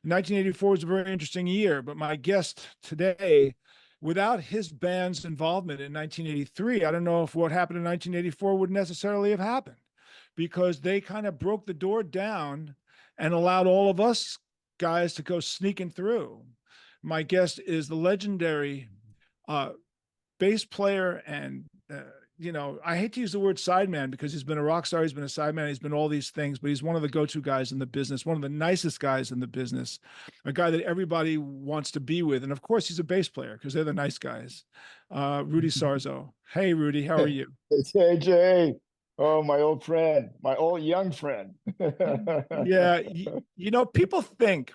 1984 was a very interesting year, but my guest today, without his band's involvement in 1983, I don't know if what happened in 1984 would necessarily have happened, because they kind of broke the door down and allowed all of us guys to go sneaking through. My guest is the legendary uh, bass player and I hate to use the word sideman because he's been a rock star, he's been a sideman, he's been all these things, but he's one of the go-to guys in the business, one of the nicest guys in the business, a guy that everybody wants to be with. And of course, he's a bass player because they're the nice guys. Rudy Sarzo. Hey, Rudy, how are you? It's AJ. Oh, my old friend, my old young friend. Yeah, people think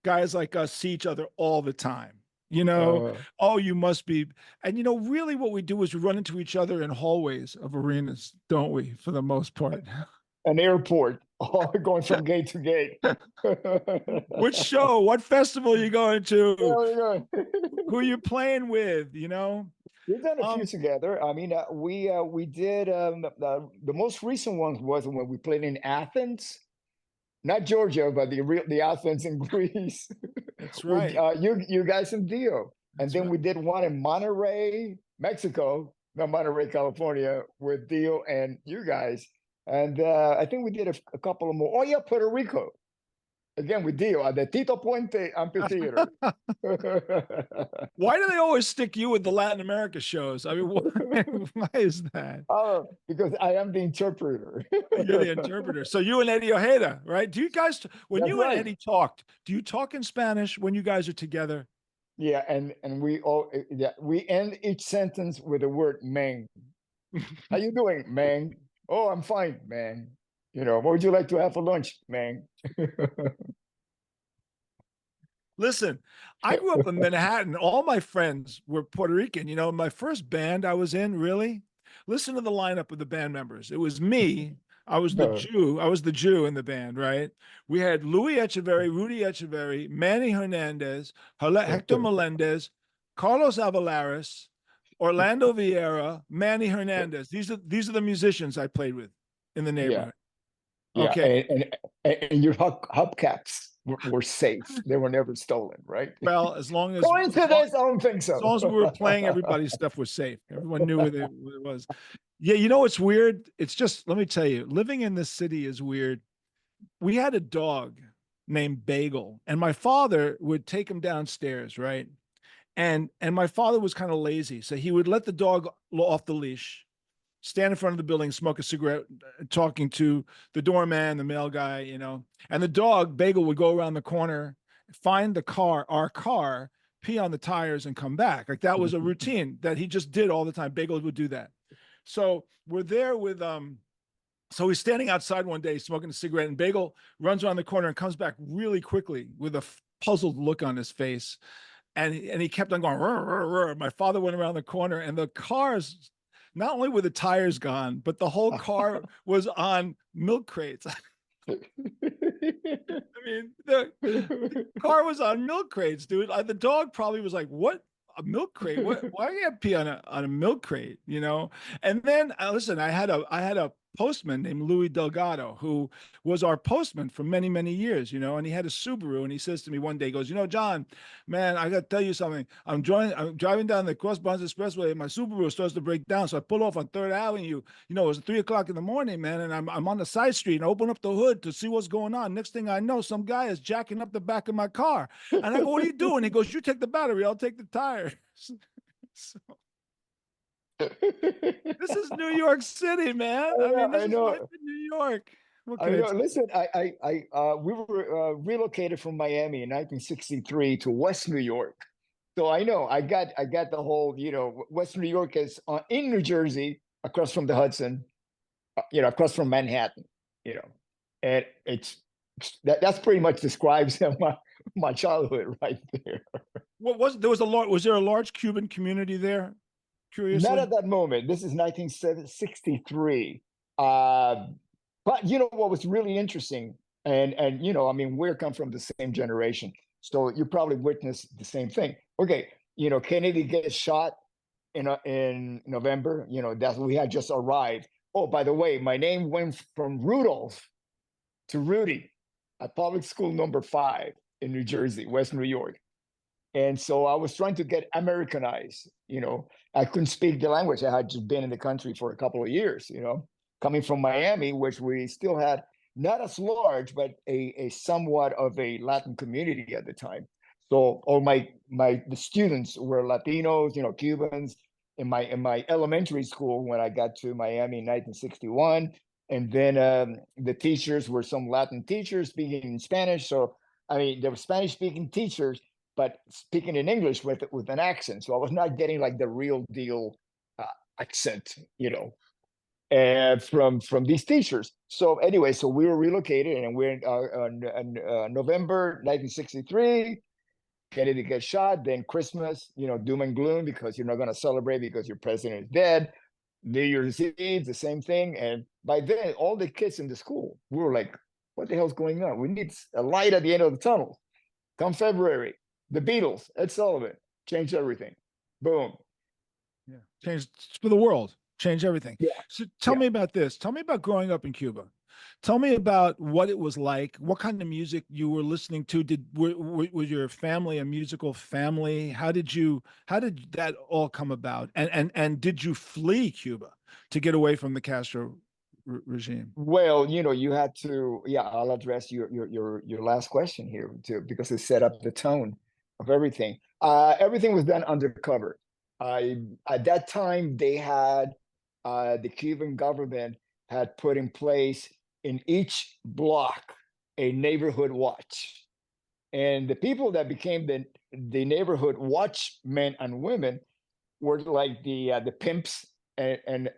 guys like us see each other all the time. uh, Oh, you must be. And really what we do is we run into each other in hallways of arenas, don't we, for the most part? an airport, going from gate to gate. Which show? What festival are you going to? Yeah, Who are you playing with? we've done a few together. I mean, we did the most recent ones was when we played in Athens, not Georgia, but the Athens in Greece. That's With right. you guys in Dio, and That's then right. we did one in Monterey, Mexico, not Monterey, California, with Dio and you guys. And I think we did a couple of more. Oh yeah, Puerto Rico again with Dio at the Tito Puente Amphitheater. Why do they always stick you with the Latin America shows? I mean, why is that? Oh, because I am the interpreter. You're the interpreter. So you and Eddie Ojeda, right? Do you guys, when That's you and right. Eddie talked, do you talk in Spanish when you guys are together? Yeah, and we all yeah we end each sentence with the word "man." How you doing, man? Oh, I'm fine, man. What would you like to have for lunch, man? Listen, I grew up in Manhattan. All my friends were Puerto Rican. My first band I was in, really, listen to the lineup of the band members. It was me. I was the No. Jew. I was the Jew in the band, right? We had Louis Echeverry, Rudy Echeverry, Manny Hernandez, Hector Melendez, Carlos Avalaris, Orlando Vieira, Manny Hernandez. These are the musicians I played with in the Yeah, neighborhood. yeah, Okay. and your hubcaps were safe; they were never stolen, right? Well, as long as Coincidence? I don't think as long so. as we were playing, everybody's stuff was safe. Everyone knew where it was. Yeah, what's weird? It's just, let me tell you, living in this city is weird. We had a dog named Bagel, and my father would take him downstairs, right? And my father was kind of lazy, so he would let the dog off the leash, stand in front of the building, smoke a cigarette, talking to the doorman, the mail guy, and the dog Bagel would go around the corner, find our car, pee on the tires, and come back. Like that was a routine that he just did all the time. Bagel would do that. So we're there with So he's standing outside one day smoking a cigarette, and Bagel runs around the corner and comes back really quickly with a puzzled look on his face. And he kept on going. Rrr, rrr, rrr. My father went around the corner, and the cars, not only were the tires gone, but the whole car was on milk crates. I mean, the car was on milk crates, dude. The dog probably was like, "What? A milk crate? What? Why do you have pee on a milk crate?" And then listen, I had a postman named Louis Delgado who was our postman for many many years. And he had a Subaru, and he says to me one day, he goes, John, man, I got to tell you something. I'm driving down the Cross Bonds Expressway, and my Subaru starts to break down, so I pull off on Third Avenue. It was 3 o'clock in the morning, man, and I'm on the side street, and I open up the hood to see what's going on. Next thing I know, some guy is jacking up the back of my car, and I go, "What are you doing?" He goes, "You take the battery, I'll take the tires." So this is New York City, man. I mean, this I is life know. in New York. What I can I know. tell Listen, we were relocated from Miami in 1963 to West New York. So I know I got the whole, West New York is in New Jersey, across from the Hudson, across from Manhattan, you know, and that's pretty much describes my childhood right there. What was there was a lot? Was there a large Cuban community there? Not Curiously. at that moment. This is 1963. Uh, but what was really interesting, and I mean, we come from the same generation, so you probably witnessed the same thing. Okay, Kennedy gets shot in November. That we had just arrived. Oh, by the way, my name went from Rudolph to Rudy at public school number 5. in New Jersey, West New York. And so I was trying to get Americanized. I couldn't speak the language. I had just been in the country for a couple of years, coming from Miami, which we still had not as large, but a somewhat of a Latin community at the time. So all the students were Latinos, Cubans in my elementary school when I got to Miami in 1961. And then the teachers were some Latin teachers speaking in Spanish. So, I mean, there were Spanish speaking teachers, but speaking in English with an accent. So I was not getting like the real deal accent, from these teachers. So anyway, so we were relocated, and we're in November 1963. Kennedy gets shot. Then Christmas, doom and gloom because you're not going to celebrate because your president is dead. New Year's Eve, the same thing. And by then, all the kids in the school, we were like, what the hell's going on? We need a light at the end of the tunnel. Come February, the Beatles, Ed Sullivan, changed everything. Boom. Yeah. Changed for the world, changed everything. Yeah. So tell me about this. Tell me about growing up in Cuba. Tell me about what it was like, what kind of music you were listening to. Was your family a musical family? How did that all come about? And did you flee Cuba to get away from the Castro regime? Well, you had to. Yeah, I'll address your last question here too, because it set up the tone of everything. Everything was done undercover. At that time, they had the Cuban government had put in place in each block a neighborhood watch, and the people that became the neighborhood watchmen and women were like the pimps and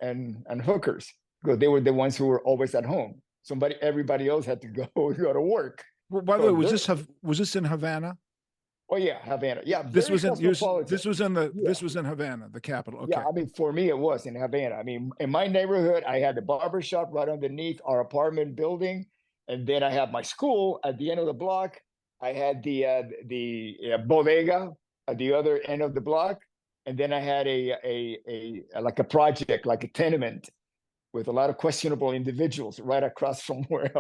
hookers, because they were the ones who were always at home. Everybody else had to go to work. Well, by the way, was this in Havana? Oh yeah, Havana. Yeah, This was in Yeah. this was in Havana, the capital. Okay. Yeah, I mean, for me, it was in Havana. I mean, in my neighborhood, I had the barber shop right underneath our apartment building, and then I had my school at the end of the block. I had the bodega at the other end of the block, and then I had a like a project, like a tenement, with a lot of questionable individuals right across from where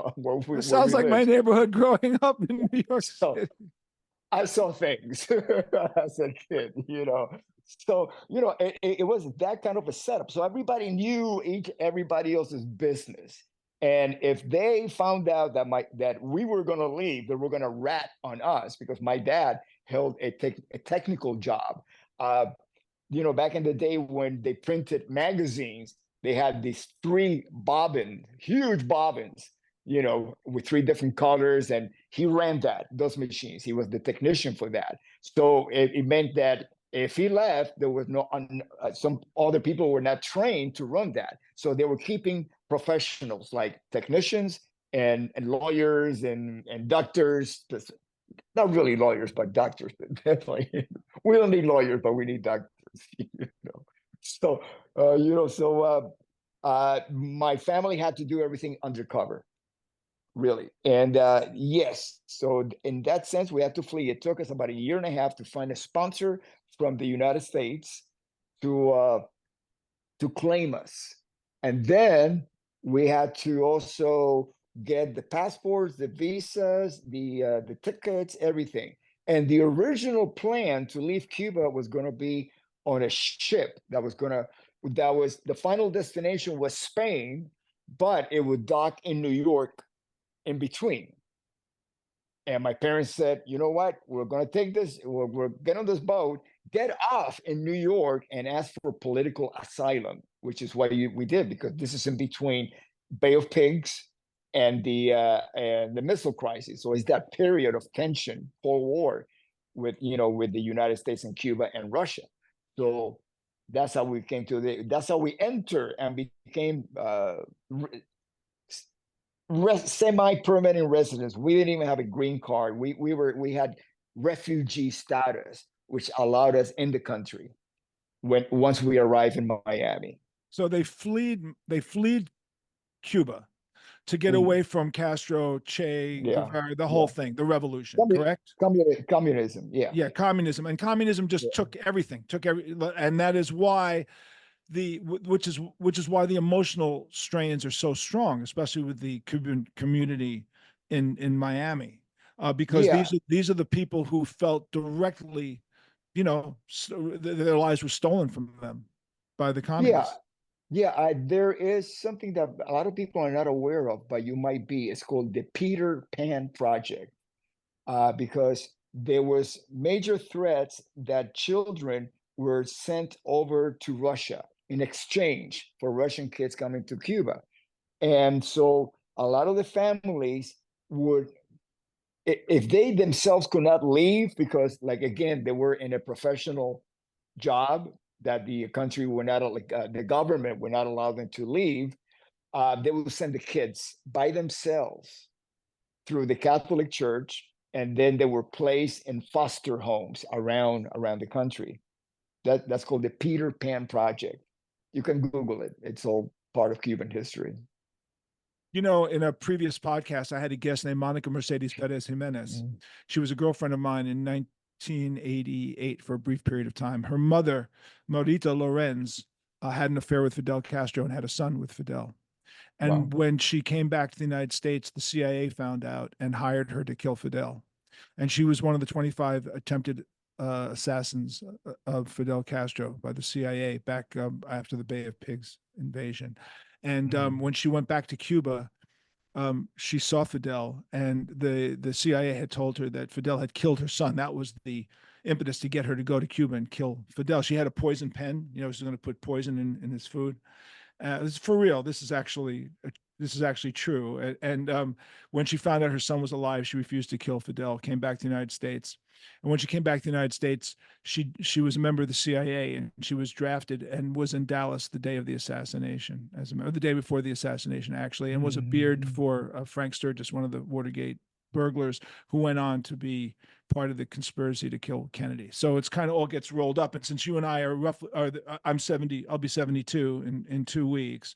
It sounds like my neighborhood growing up in New York City. I saw things as a kid, So, it was that kind of a setup. So everybody knew everybody else's business. And if they found out that we were going to leave, they were going to rat on us, because my dad held a technical job. Back in the day when they printed magazines, they had these huge bobbins, with 3 different colors, and he ran those machines. He was the technician for that. So it meant that if he left, there was some other people were not trained to run that. So they were keeping professionals like technicians and lawyers and doctors. Not really lawyers, but doctors. Definitely, we don't need lawyers, but we need doctors. So my family had to do everything undercover. Really. And yes, so in that sense, we had to flee. It took us about 1.5 years to find a sponsor from the United States to claim us. And then we had to also get the passports, the visas, the tickets, everything. And the original plan to leave Cuba was going to be on a ship that was the final destination was Spain, but it would dock in New York in between. And my parents said, you know what, we're going to take this, we're get on this boat, get off in New York, and ask for political asylum, which is what we did, because this is in between Bay of Pigs and the missile crisis. So it's that period of tension, Cold War, with the United States and Cuba and Russia. So that's how we that's how we entered and became semi-permanent residents. We didn't even have a green card. We had refugee status, which allowed us in the country once we arrived in Miami. So they fled Cuba to get away from Castro, Che Guevara, the whole thing, the revolution, correct? Communism, yeah. Yeah, communism. And communism just took everything, and that is why which is why the emotional strains are so strong, especially with the Cuban community in Miami. because Yeah, these are the people who felt directly, their lives were stolen from them by the yeah, communists. yeah. There is something that a lot of people are not aware of, but you might be. It's called the Peter Pan Project, because there was major threats that children were sent over to Russia in exchange for Russian kids coming to Cuba. And so a lot of the families would, if they themselves could not leave, because, like, again, they were in a professional job that the country would not, like, the government would not allow them to leave, they would send the kids by themselves through the Catholic Church, and then they were placed in foster homes around the country. That's called the Peter Pan Project. You can Google it. It's all part of Cuban history. In a previous podcast, I had a guest named Monica Mercedes Perez Jimenez. Mm. She was a girlfriend of mine in 1988 for a brief period of time. Her mother, Marita Lorenz, had an affair with Fidel Castro and had a son with Fidel. Wow. And when she came back to the United States, the CIA found out and hired her to kill Fidel. And she was one of the 25 attempted assassins of Fidel Castro by the CIA back after the Bay of Pigs invasion. And when she went back to Cuba, she saw Fidel, and the CIA had told her that Fidel had killed her son. That was the impetus to get her to go to Cuba and kill Fidel. She had a poison pen. She was going to put poison in his food. This is for real. This is actually true. And when she found out her son was alive, she refused to kill Fidel. Came back to the United States, and when she came back to the United States, she was a member of the CIA, and she was drafted and was in Dallas the day of the assassination, as a member, the day before the assassination, actually, and was a beard for Frank Sturgis, one of the Watergate burglars, who went on to be part of the conspiracy to kill Kennedy. So it's kind of all gets rolled up. And since you and I are roughly, I'm 70, I'll be 72 in 2 weeks.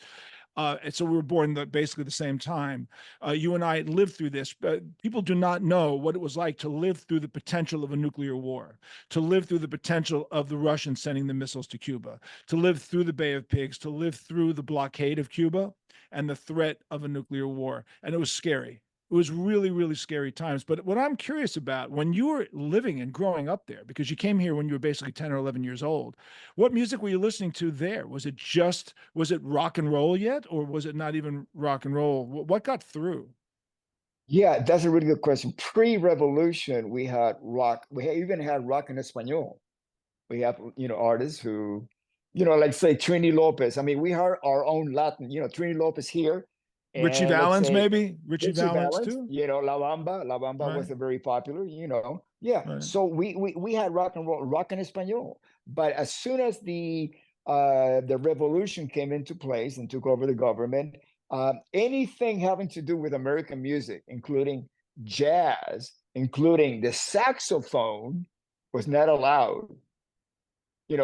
And so we were born basically the same time. You and I lived through this. People do not know what it was like to live through the potential of a nuclear war, to live through the potential of the Russians sending the missiles to Cuba, to live through the Bay of Pigs, to live through the blockade of Cuba and the threat of a nuclear war. And it was scary. It was really, really scary times. But what I'm curious about, when you were living and growing up there, because you came here when you were basically 10 or 11 years old, what music were you listening to there? Was it rock and roll yet, or was it not even rock and roll? What got through? Yeah, that's a really good question. Pre-revolution, we had rock. Even had rock in Espanol. We have, artists who, like, say, Trini Lopez. I mean, we have our own Latin, Trini Lopez here, Richie and let's Valens, say maybe? Richie Richie Valens Valens, too? La Bamba Right, was a very popular, Yeah. right. So we had rock and roll, rock in Espanol. But as soon as the revolution came into place and took over the government, anything having to do with American music, including jazz, including the saxophone, was not allowed.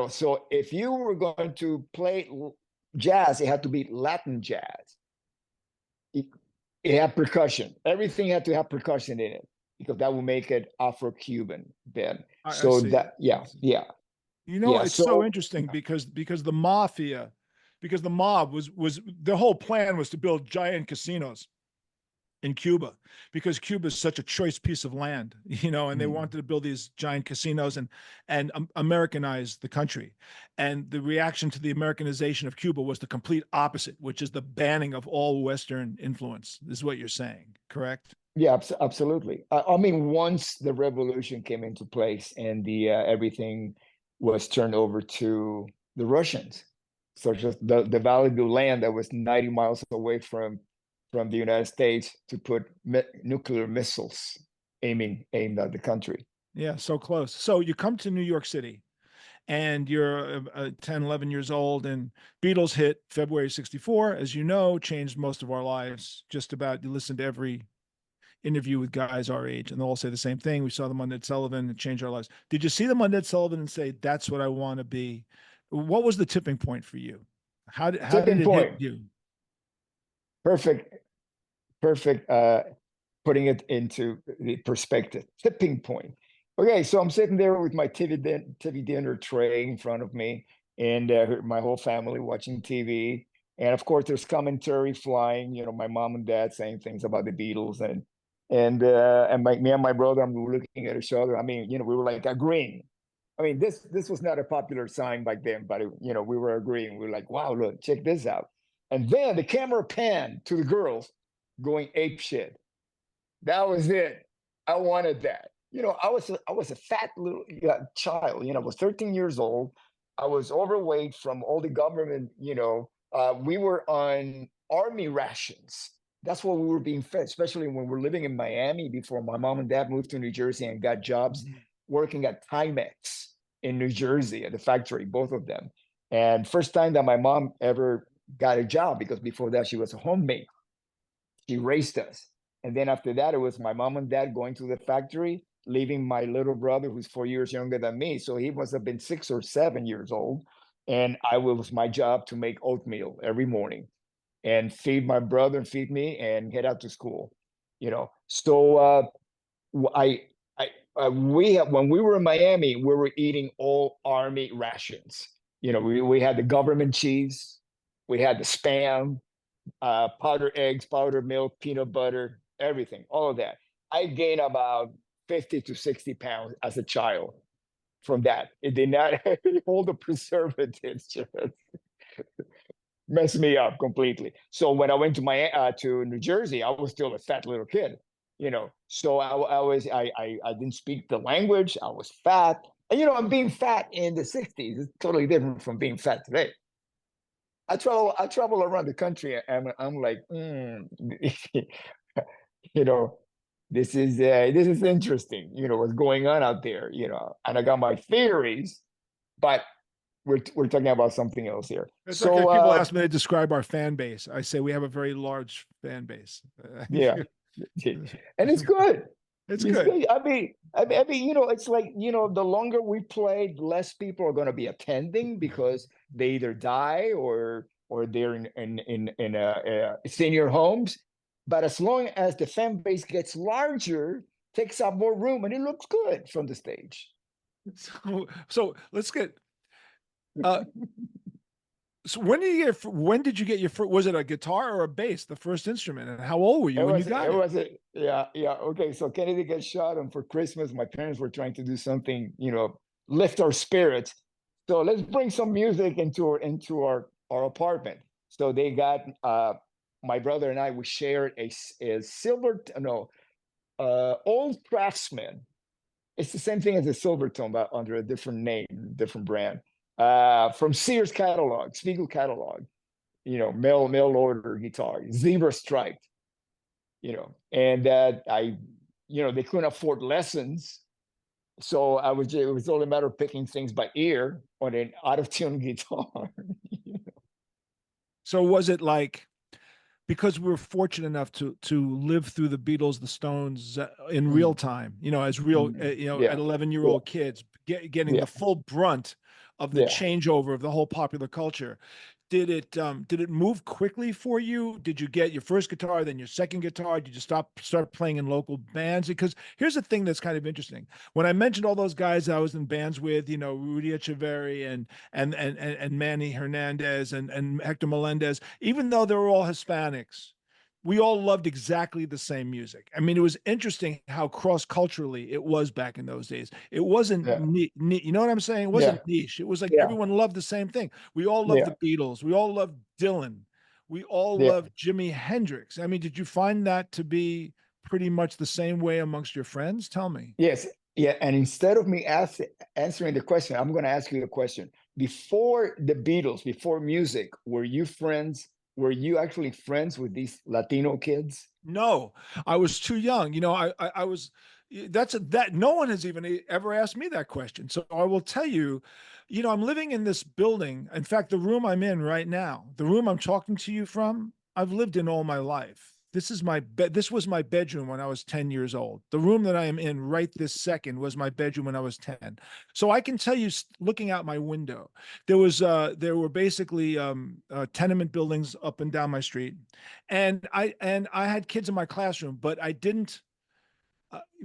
So if you were going to play jazz, it had to be Latin jazz. It had percussion. Everything had to have percussion in it, because that would make it Afro-Cuban then. I So see. that, yeah, I see. yeah, yeah. It's so So interesting because the mafia, because the mob was the whole plan was to build giant casinos in Cuba, because Cuba is such a choice piece of land, and they wanted to build these giant casinos and Americanize the country. And the reaction to the Americanization of Cuba was the complete opposite, which is the banning of all Western influence. This is what you're saying, correct? yeah, absolutely. I mean, once the revolution came into place and the everything was turned over to the Russians, such as the valuable land that was 90 miles away from the United States, to put nuclear missiles aimed at the country. Yeah, so close. So you come to New York City, and you're 10, 11 years old, and Beatles hit February 64, as you know, changed most of our lives. Just about, you listen to every interview with guys our age, and they'll all say the same thing. We saw them on Ed Sullivan, and changed our lives. Did you see them on Ed Sullivan and say, that's what I want to be? What was the tipping point for you? How did Tipping it hit point. you? Perfect, perfect. Putting it into the perspective. Tipping point. Okay, so I'm sitting there with my TV dinner tray in front of me, and my whole family watching TV. And of course, there's commentary flying. My mom and dad saying things about the Beatles, me and my brother, we were looking at each other. I mean, we were like agreeing. I mean, this was not a popular sign back then, but we were agreeing. We were like, wow, look, check this out. And then the camera panned to the girls going ape shit. That was it. I wanted that. I was a fat little child. I was 13 years old. I was overweight from all the government. We were on army rations. That's what we were being fed, especially when we're living in Miami before my mom and dad moved to New Jersey and got jobs working at Timex in New Jersey at the factory, both of them. And first time that my mom ever got a job, because before that she was a homemaker. She raised us. And then after that, it was my mom and dad going to the factory, leaving my little brother, who's 4 years younger than me. So he must have been 6 or 7 years old. And it was my job to make oatmeal every morning and feed my brother and feed me and head out to school. So I, when we were in Miami, we were eating all army rations. We had the government cheese, we had the Spam, powdered eggs, powdered milk, peanut butter, everything, all of that. I gained about 50 to 60 pounds as a child from that. It did not, all the preservatives just messed me up completely. So when I went to New Jersey, I was still a fat little kid, So I didn't speak the language. I was fat, and I'm being fat in the '60s is totally different from being fat today. I travel around the country, and I'm like, you know, this is interesting. What's going on out there. And I got my theories, but we're talking about something else here. It's So like people ask me to describe our fan base. I say we have a very large fan base. yeah, and it's good. It's good. I mean, it's like, the longer we play, the less people are going to be attending because they either die or they're in senior homes. But as long as the fan base gets larger, takes up more room, and it looks good from the stage. So let's get. So when did you get your first? Was it a guitar or a bass? The first instrument, and how old were you when you got it? Yeah. Okay, so Kennedy got shot, and for Christmas, my parents were trying to do something, lift our spirits. So let's bring some music into our apartment. So they got my brother and I. We shared a silver no old Craftsman. It's the same thing as a Silvertone, but under a different name, different brand. From Sears catalog, Spiegel catalog, mail order guitar, zebra striped, and they couldn't afford lessons. So it was only a matter of picking things by ear on an out of tune guitar. So was it like, because we were fortunate enough to live through the Beatles, the Stones in real time, as real, at 11-year-old kids, getting the full brunt of the changeover of the whole popular culture. Did it move quickly for you? Did you get your first guitar, then your second guitar? Did you start playing in local bands? Because here's the thing that's kind of interesting. When I mentioned all those guys I was in bands with, Rudy Echeverry and Manny Hernandez and Hector Melendez, even though they were all Hispanics, we all loved exactly the same music. I mean, it was interesting how cross-culturally it was back in those days. It wasn't neat, you know what I'm saying? It wasn't niche. It was like everyone loved the same thing. We all loved the Beatles. We all loved Dylan. We all loved Jimi Hendrix. I mean, did you find that to be pretty much the same way amongst your friends? Tell me. Yes. Yeah. And instead of me answering the question, I'm going to ask you the question. Before the Beatles, before music, were you friends? Were you actually friends with these Latino kids? No, I was too young. I was, that no one has even ever asked me that question. So I will tell you, I'm living in this building. In fact, the room I'm in right now, the room I'm talking to you from, I've lived in all my life. This is my bed. This was my bedroom when I was 10 years old. The room that I am in right this second was my bedroom when I was 10. So I can tell you, looking out my window, there were basically tenement buildings up and down my street, and I had kids in my classroom, but I didn't.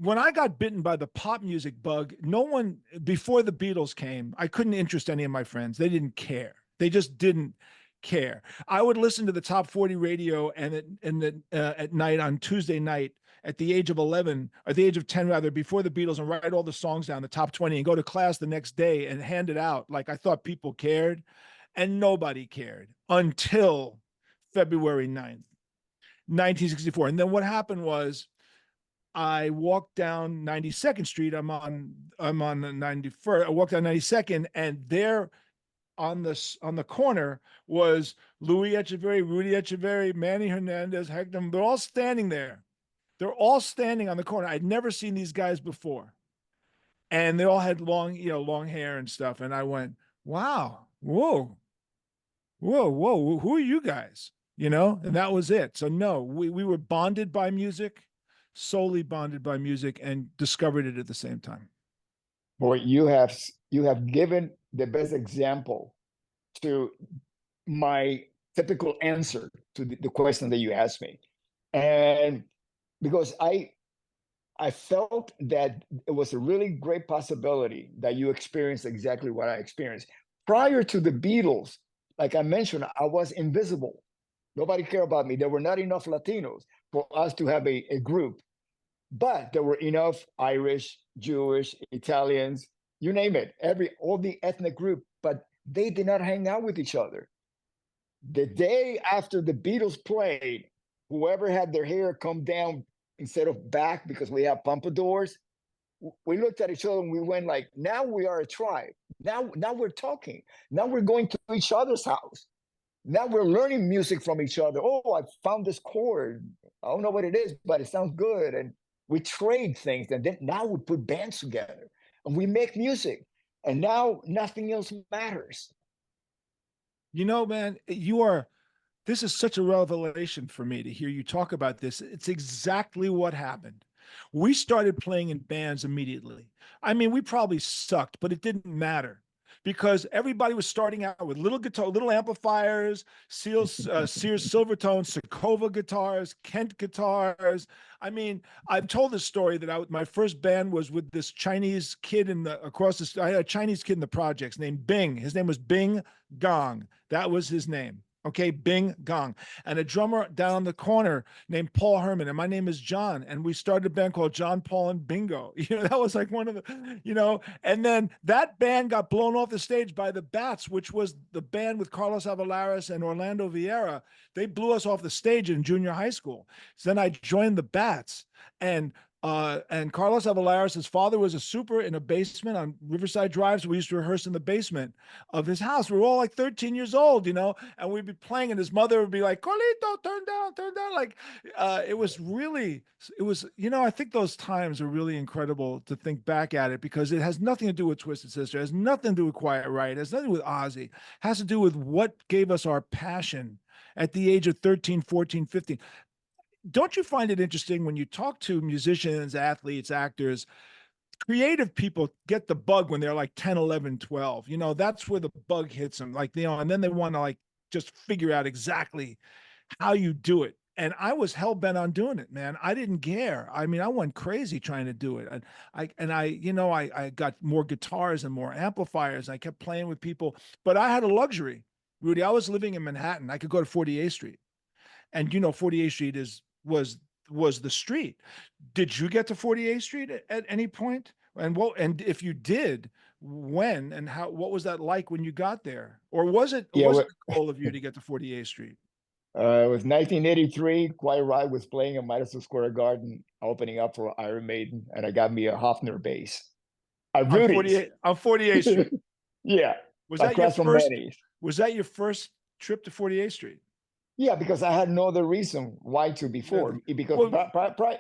When I got bitten by the pop music bug, no one before the Beatles came, I couldn't interest any of my friends. They didn't care. They just didn't care. I would listen to the top 40 radio at night on Tuesday night at the age of 11, or the age of 10 rather, before the Beatles, and write all the songs down, the top 20, and go to class the next day and hand it out. Like I thought people cared, and nobody cared until February 9th, 1964. And then what happened was I walked down 92nd Street. I'm on the 91st. I walked down 92nd, and there on the corner was Louis Echeverry, Rudy Echeverry, Manny Hernandez, Hector. They're all standing there. They're all standing on the corner. I'd never seen these guys before. And they all had long hair and stuff. And I went, wow, whoa, who are you guys? And that was it. So no, we were bonded by music, solely bonded by music, and discovered it at the same time. Boy, you have given the best example to my typical answer to the question that you asked me. And because I felt that it was a really great possibility that you experienced exactly what I experienced. Prior to the Beatles, like I mentioned, I was invisible. Nobody cared about me. There were not enough Latinos for us to have a group, but there were enough Irish, Jewish, Italians, you name it, all the ethnic group, but they did not hang out with each other. The day after the Beatles played, whoever had their hair come down instead of back, because we have pompadours, we looked at each other and we went like, now we are a tribe. Now we're talking. Now we're going to each other's house. Now we're learning music from each other. Oh, I found this chord. I don't know what it is, but it sounds good. And we trade things. And then now we put bands together and we make music. And now nothing else matters. Man, this is such a revelation for me to hear you talk about this. It's exactly what happened. We started playing in bands immediately. I mean, we probably sucked, but it didn't matter because everybody was starting out with little amplifiers, Sears Silvertone, Sakova guitars, Kent guitars. I mean, I've told this story that my first band was with this Chinese kid I had a Chinese kid in the projects named Bing. His name was Bing Gong. That was his name. Okay, Bing Gong, and a drummer down the corner named Paul Herman, and my name is John, and we started a band called John, Paul, and Bingo. That was like one of the, and then that band got blown off the stage by the Bats, which was the band with Carlos Avalares and Orlando Vieira. They blew us off the stage in junior high school. So then I joined the Bats, and Carlos Avalares, his father was a super in a basement on Riverside Drive. So we used to rehearse in the basement of his house. We were all like 13 years old, and we'd be playing, and his mother would be like, Carlito, turn down. Like, it was, I think those times are really incredible to think back at it, because it has nothing to do with Twisted Sister. It has nothing to do with Quiet Riot. It has nothing to do with Ozzy. It has to do with what gave us our passion at the age of 13, 14, 15. Don't you find it interesting when you talk to musicians, athletes, actors, creative people get the bug when they're like 10, 11, 12, that's where the bug hits them, like, and then they want to like just figure out exactly how you do it. And I was hell bent on doing it, man. I didn't care. I mean, I went crazy trying to do it. I got more guitars and more amplifiers. I kept playing with people, but I had a luxury, Rudy. I was living in Manhattan. I could go to 48th Street, and 48th Street was the street. Did you get to 48th Street at any point? And if you did, when and how? What was that like when you got there? Or was it the goal of you to get to 48th Street? It was 1983. Quiet Riot was playing in Madison Square Garden, opening up for Iron Maiden, and I got me a Hofner bass. On 48th Street. Yeah. Was that your first? Was that your first trip to 48th Street? Yeah, because I had no other reason why to before. Because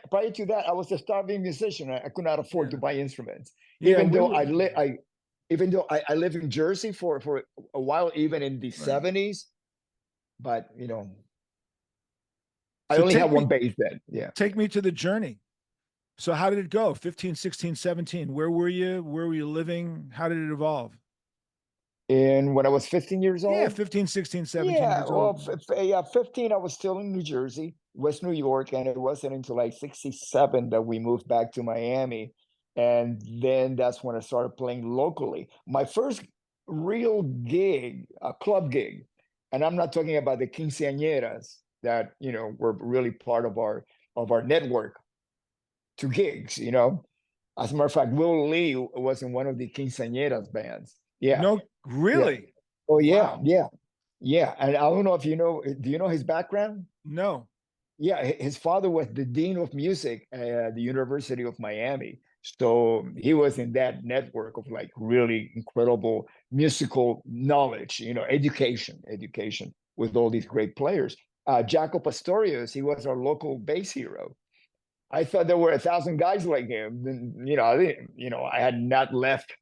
prior to that, I was a starving musician. I could not afford to buy instruments. Even though I lived in Jersey for a while, even in the 70s. But I only had one bass then. Yeah. Take me to the journey. So how did it go? 15, 16, 17. Where were you? Where were you living? How did it evolve? And when I was 15 years old? Yeah, 15, 16, 17 years old. 15, I was still in New Jersey, West New York, and it wasn't until like 67 that we moved back to Miami. And then that's when I started playing locally. My first real gig, a club gig, and I'm not talking about the quinceañeras that, were really part of our network. to gigs, you know. As a matter of fact, Will Lee was in one of the quinceañeras bands. Yeah, No, yeah. really? Oh yeah, Wow. yeah, yeah. And I don't know if you know. Do you know his background? No. Yeah, his father was the dean of music at the University of Miami. So he was in that network of like really incredible musical knowledge, you know, education with all these great players. Jaco Pastorius, he was our local bass hero. I thought there were 1,000 guys like him. And, you know, I didn't, you know, I had not left.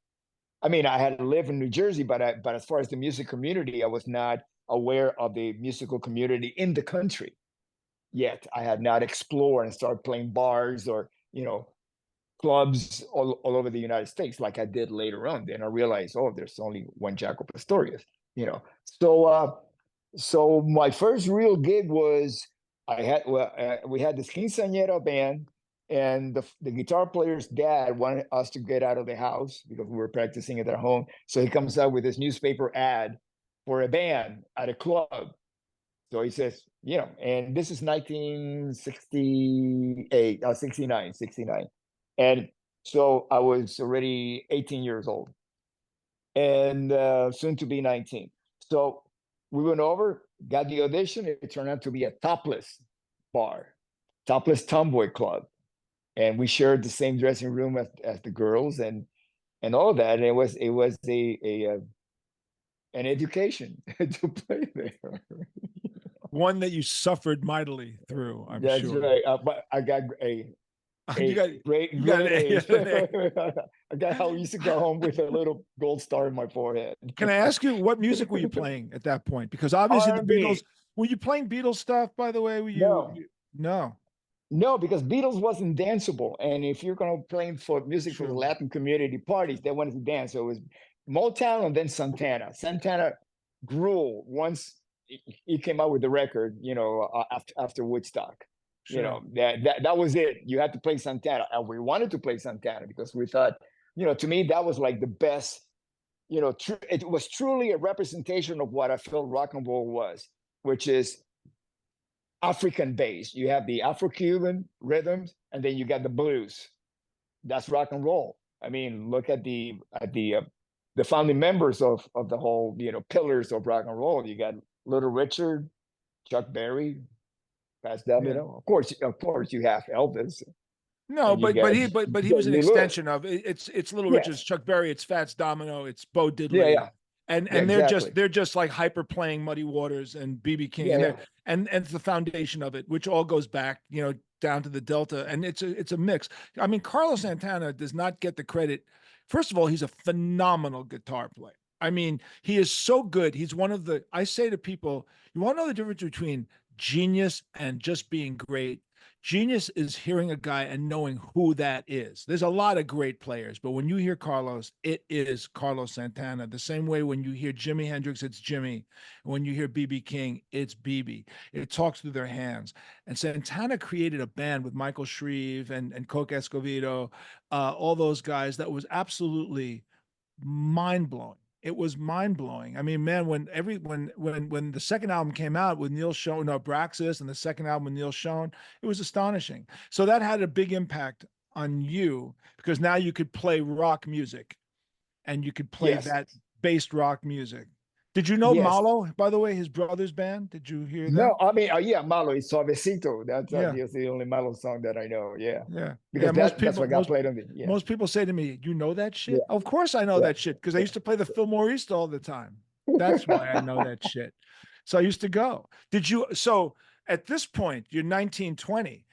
I mean, I had lived in New Jersey, but as far as the music community, I was not aware of the musical community in the country yet. I had not explored and started playing bars or, you know, clubs all over the United States like I did later on. Then I realized, oh, there's only one Jaco Pastorius, you know. So my first real gig was we had this quinceañera band, and the guitar player's dad wanted us to get out of the house because we were practicing at their home. So he comes out with this newspaper ad for a band at a club. So he says, you know, and this is 1968, 69. And so I was already 18 years old and soon to be 19. So we went over, got the audition. It turned out to be a topless bar, topless tomboy club. And we shared the same dressing room as the girls and all of that. And it was an education to play there. One that you suffered mightily through, I'm That's sure. right. But I got You got great you got an A. I got how I used to go home with a little gold star in my forehead. Can I ask you what music were you playing at that point? Because obviously the R&B. Beatles. Were you playing Beatles stuff, by the way? Were No, no. no, because Beatles wasn't danceable, and if you're gonna play for music for the True. Latin community parties, they wanted to dance. So it was Motown and then Santana. Santana grew once he came out with the record, you know, after Woodstock. You Sure. know, that was it. You had to play Santana, and we wanted to play Santana because we thought, you know, to me that was like the best. You know, it was truly a representation of what I felt rock and roll was, which is African based. You have the Afro-Cuban rhythms, and then you got the blues. That's rock and roll. I mean, look at the founding members of the whole, you know, pillars of rock and roll. You got Little Richard, Chuck Berry, Fats Yeah. Domino. Of course, you have Elvis, No, and you got but he was Jerry an Lee Lewis. extension of it. It's Little Richard's, Yes, Chuck Berry, it's Fats Domino, it's Bo yeah, Diddley, yeah, yeah, and exactly. they're just like hyper playing Muddy Waters and BB King, Yeah, and yeah, they're and it's the foundation of it, which all goes back, you know, down to the Delta, and it's a mix. I mean, Carlos Santana does not get the credit. First of all, he's a phenomenal guitar player. I mean, he is so good. He's one of the. I say to people, you want to know the difference between genius and just being great. Genius is hearing a guy and knowing who that is. There's a lot of great players, but when you hear Carlos, it is Carlos Santana. The same way when you hear Jimi Hendrix, it's Jimmy. When you hear BB King, it's BB. It talks through their hands. And Santana created a band with Michael Shreve and Coke Escovedo, all those guys that was absolutely mind blowing. It was mind blowing. I mean, man, when the second album came out with Neil Schon, no, Braxis, and the second album with Neil Schon, it was astonishing. So that had a big impact on you because now you could play rock music and you could play yes, that based rock music. Did you know yes. Malo, by the way, his brother's band? Did you hear No, them? I mean, yeah, Malo is Suavecito. Yeah, That's the only Malo song that I know. Yeah, yeah, yeah. because that's what got played on the. Yeah, Most people say to me, "You know that shit?" yeah, Of course I know yeah, that shit because I yeah. used to play the Fillmore East all the time. That's why I know that shit. So I used to go. Did you? So at this point, you're 19, 20.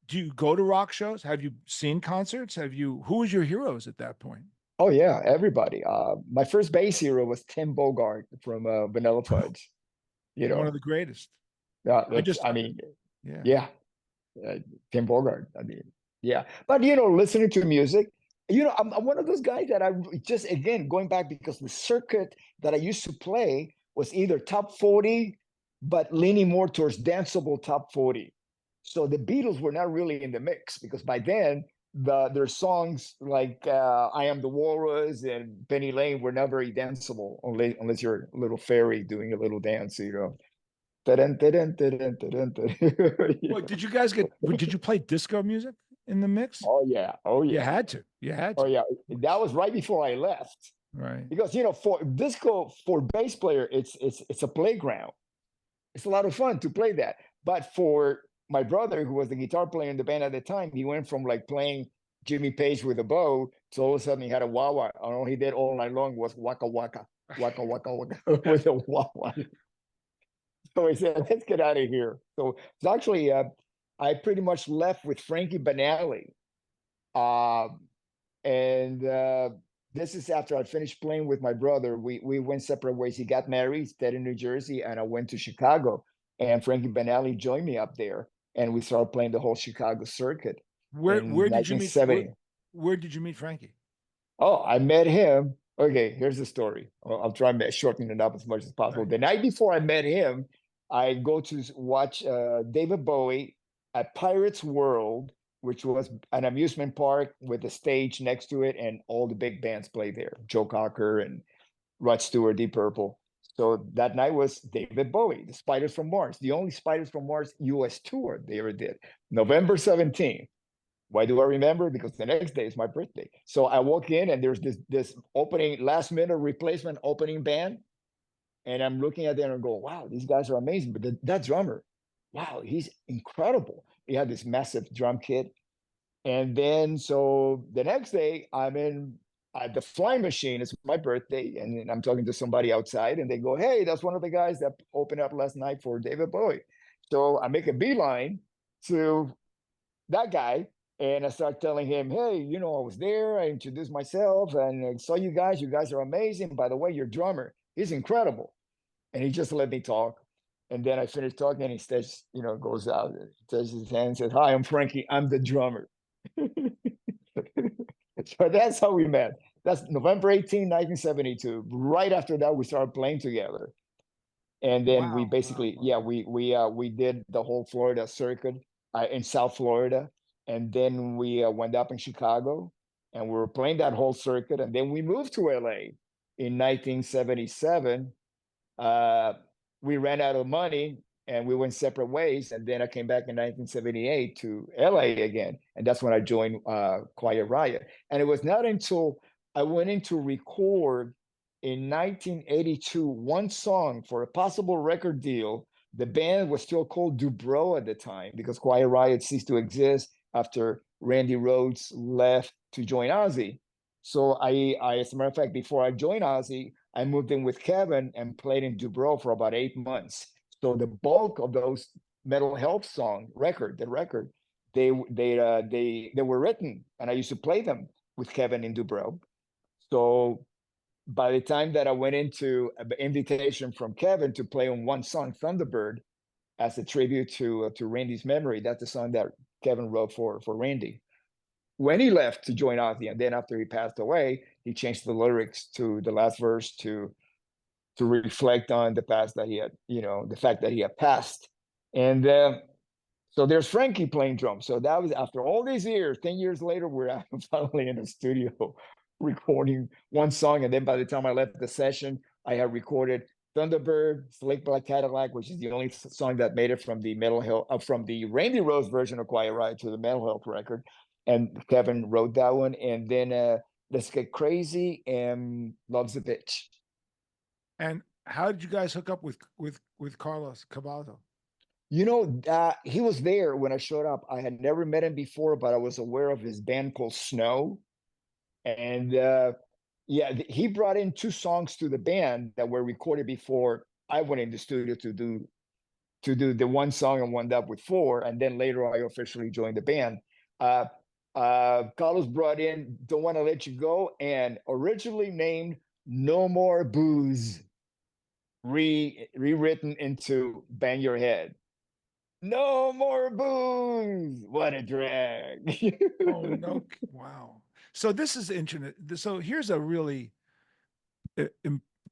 Do you go to rock shows? Have you seen concerts? Have you? Who was your heroes at that point? Oh yeah, everybody. My first bass hero was Tim Bogart from Vanilla Fudge. You One know, of the greatest. I that's. just, I mean, yeah. yeah, uh, Tim Bogart. I mean, yeah. But you know, listening to music, you know, I'm one of those guys that I just again going back because the circuit that I used to play was either top 40, but leaning more towards danceable top 40. So the Beatles were not really in the mix because by then their songs like "I Am the Walrus" and "Penny Lane" were not very danceable unless you're a little fairy doing a little dance, you know. Ta-dun, ta-dun, ta-dun, ta-dun, ta-dun. You Well, know? did you guys get? Did you play disco music? in the mix? Oh yeah. Oh You yeah. had to. You had Oh to. yeah. That was right before I left. Right. Because for disco, for bass player, it's a playground. It's a lot of fun to play that. But for my brother, who was the guitar player in the band at the time, he went from like playing Jimmy Page with a bow to all of a sudden he had a wah wah. And all he did all night long was waka waka, waka waka waka with a wah wah. So he said, "Let's get out of here." So it's actually, I pretty much left with Frankie Banali, and this is after I finished playing with my brother. We went separate ways. He got married, stayed in New Jersey, and I went to Chicago. And Frankie Banali joined me up there, and we started playing the whole Chicago circuit in Where did you meet 1970. where did you meet Frankie? Oh, I met him. Okay, here's the story. I'll try to shorten it up as much as possible. Right. The night before I met him, I go to watch David Bowie at Pirates World, which was an amusement park with a stage next to it, and all the big bands play there. Joe Cocker and Rod Stewart, Deep Purple. So that night was David Bowie, the Spiders from Mars, the only Spiders from Mars US tour they ever did. November 17th. Why do I remember? Because the next day is my birthday. So I walk in and there's this opening, last minute replacement opening band. And I'm looking at them and go, wow, these guys are amazing. But that drummer, wow, he's incredible. He had this massive drum kit. And then so the next day I'm in the Flying Machine. It's my birthday. And I'm talking to somebody outside and they go, hey, that's one of the guys that opened up last night for David Bowie. So I make a beeline to that guy. And I start telling him, hey, I was there. I introduced myself and I saw you guys. You guys are amazing. By the way, your drummer, he's incredible. And he just let me talk. And then I finished talking and he says, goes out, touches his hand and says, hi, I'm Frankie. I'm the drummer. So that's how we met. That's November 18, 1972. Right after that, we started playing together. And then we basically, we did the whole Florida circuit in South Florida. And then we went up in Chicago and we were playing that whole circuit. And then we moved to LA in 1977. We ran out of money and we went separate ways. And then I came back in 1978 to LA again. And that's when I joined Quiet Riot. And it was not until I went in to record in 1982 one song for a possible record deal. The band was still called Dubrow at the time because Quiet Riot ceased to exist after Randy Rhoads left to join Ozzy. So I, as a matter of fact, before I joined Ozzy, I moved in with Kevin and played in Dubrow for about 8 months. So the bulk of those mental health the record, they were written, and I used to play them with Kevin in Dubrow. So by the time that I went into an invitation from Kevin to play on one song, Thunderbird, as a tribute to Randy's memory, that's the song that Kevin wrote for Randy. When he left to join Ozzy, and then after he passed away, he changed the lyrics to the last verse to reflect on the past that he had, the fact that he had passed. And so there's Frankie playing drums. So that was after all these years, 10 years later, we're finally in the studio recording one song. And then by the time I left the session, I had recorded Thunderbird, Slick Black Cadillac, which is the only song that made it from the from the Randy Rhoads version of Quiet Riot to the Mental Health record. And Kevin wrote that one. And then Let's Get Crazy and Love's a Bitch. And how did you guys hook up with Carlos Caballo? He was there when I showed up. I had never met him before, but I was aware of his band called Snow. And he brought in 2 songs to the band that were recorded before I went in the studio to do the one song and wound up with 4. And then later I officially joined the band. Carlos brought in Don't Want to Let You Go and originally named No More Booze, rewritten into Bang Your Head. No more booze. What a drag. Oh no! Wow. So this is internet. So here's a really,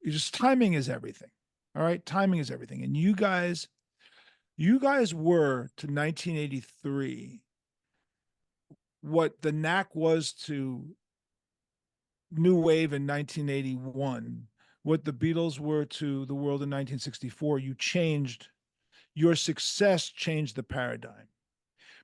just timing is everything. All right, timing is everything. And you guys were to 1983 what the knack was to new wave in 1981, what the Beatles were to the world in 1964. Your success changed the paradigm.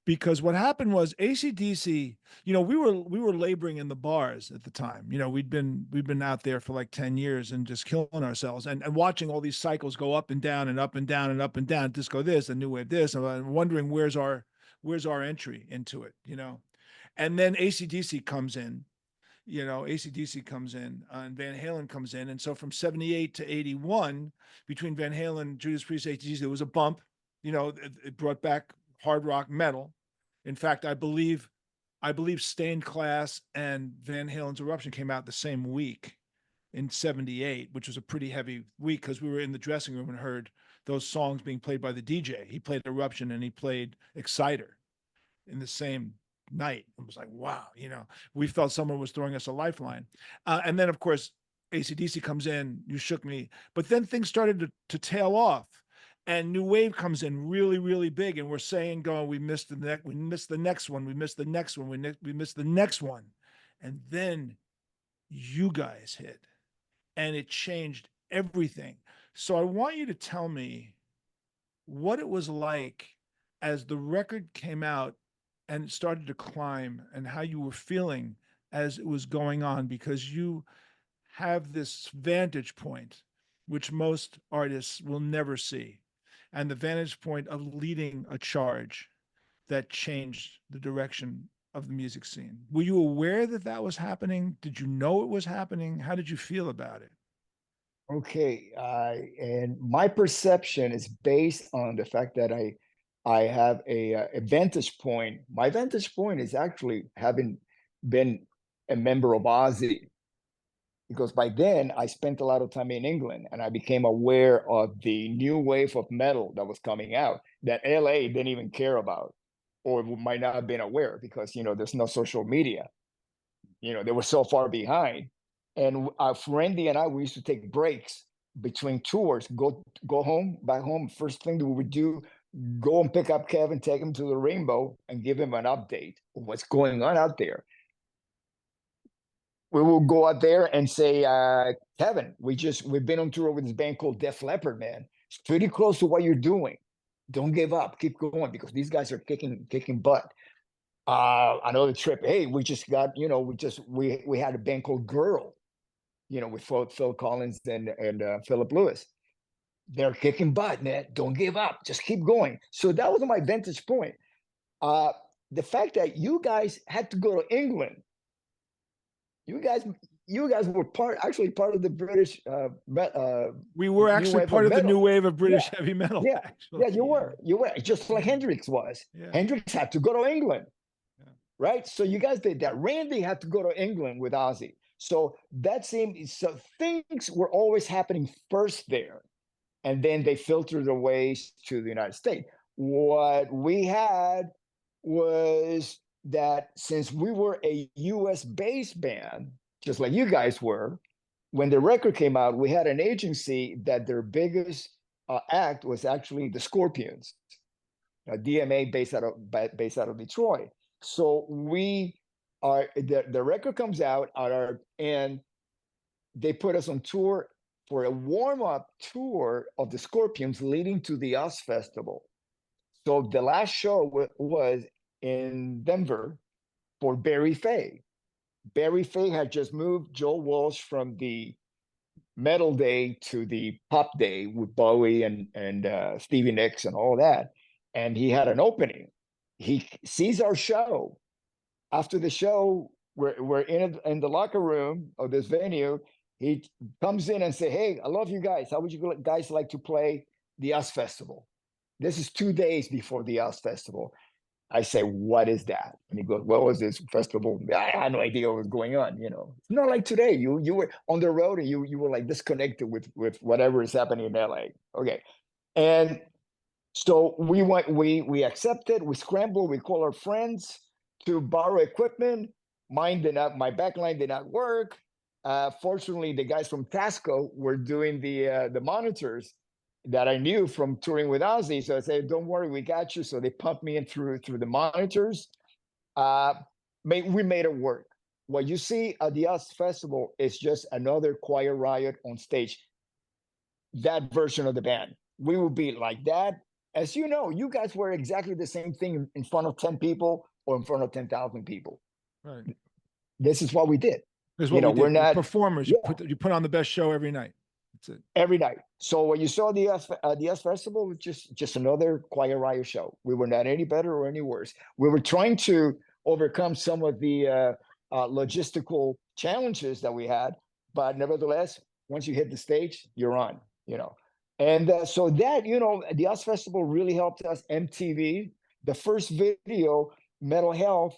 because what happened was AC/DC, we were laboring in the bars at the time. We'd been out there for like 10 years and just killing ourselves and watching all these cycles go up and down and up and down and up and down, disco this and new wave this, and wondering where's our entry into it, And then AC/DC comes in, AC/DC comes in, and Van Halen comes in. And so from 78 to 81, between Van Halen, Judas Priest, AC/DC, there was a bump. It brought back hard rock metal. In fact, I believe Stained Class and Van Halen's Eruption came out the same week in 78, which was a pretty heavy week because we were in the dressing room and heard those songs being played by the DJ. He played Eruption and he played Exciter in the same night. It was like, wow, we felt someone was throwing us a lifeline. And then, of course, AC/DC comes in, You Shook Me. But then things started to tail off. And new wave comes in really, really big, and we're saying, we missed the next one, we missed the next one, we missed the next one, and then you guys hit, and it changed everything. So I want you to tell me what it was like as the record came out and it started to climb, and how you were feeling as it was going on, because you have this vantage point, which most artists will never see. And the vantage point of leading a charge that changed the direction of the music scene. Were you aware that that was happening? Did you know it was happening? How did you feel about it? Okay, and my perception is based on the fact that I have a vantage point. My vantage point is actually having been a member of Ozzy, because by then I spent a lot of time in England and I became aware of the new wave of metal that was coming out that LA didn't even care about, or might not have been aware, because there's no social media. They were so far behind. And Randy and I, we used to take breaks between tours, go home, back home. First thing that we would do, go and pick up Kevin, take him to the Rainbow, and give him an update of what's going on out there. We will go out there and say, Kevin, we've been on tour with this band called Def Leppard, man. It's pretty close to what you're doing. Don't give up, keep going, because these guys are kicking butt. Another trip, hey, we just got, we had a band called Girl, with Phil Collins and Philip Lewis. They're kicking butt, man. Don't give up, just keep going. So that was my vantage point. The fact that you guys had to go to England, you guys were actually part of the British. We were actually part of the new wave of British heavy metal. Yeah, actually. yeah, you were just like Hendrix was. Yeah. Hendrix had to go to England, right? So you guys did that. Randy had to go to England with Ozzy. So so things were always happening first there, and then they filtered their ways to the United States. What we had was that since we were a US based band, just like you guys were, when the record came out, we had an agency that their biggest act was actually the Scorpions, DMA based out of Detroit. So the record comes out and they put us on tour for a warm-up tour of the Scorpions leading to the Oz Festival. So the last show was in Denver for Barry Fay. Barry Fay had just moved Joe Walsh from the metal day to the pop day with Bowie and Stevie Nicks and all that. And he had an opening. He sees our show. After the show, we're in the locker room of this venue. He comes in and say, hey, I love you guys. How would you guys like to play the Oz Festival? This is 2 days before the Oz Festival. I say, what is that? And he goes, what was this festival? I had no idea what was going on. It's not like today. You were on the road and you were like disconnected with whatever is happening in LA. Okay. And so we accepted, we scrambled, we called our friends to borrow equipment. My backline did not work. Fortunately, the guys from Tasco were doing the monitors that I knew from touring with Ozzy. So I said, don't worry, we got you. So they pumped me in through the monitors. We made it work. What you see at the Oz Festival is just another Quiet Riot on stage. That version of the band. We will be like that. as you know, you guys were exactly the same thing in front of 10 people or in front of 10,000 people. Right. This is what we did. Here's You what know, we we're did. We're not, performers. yeah, You put on the best show every night. That's it. every night. So when you saw the US Festival, was just another Quiet Riot show. We were not any better or any worse. We were trying to overcome some of the logistical challenges that we had, but nevertheless, once you hit the stage, you're on. You know, and so that, you know, the US Festival really helped us. MTV, the first video, Mental Health,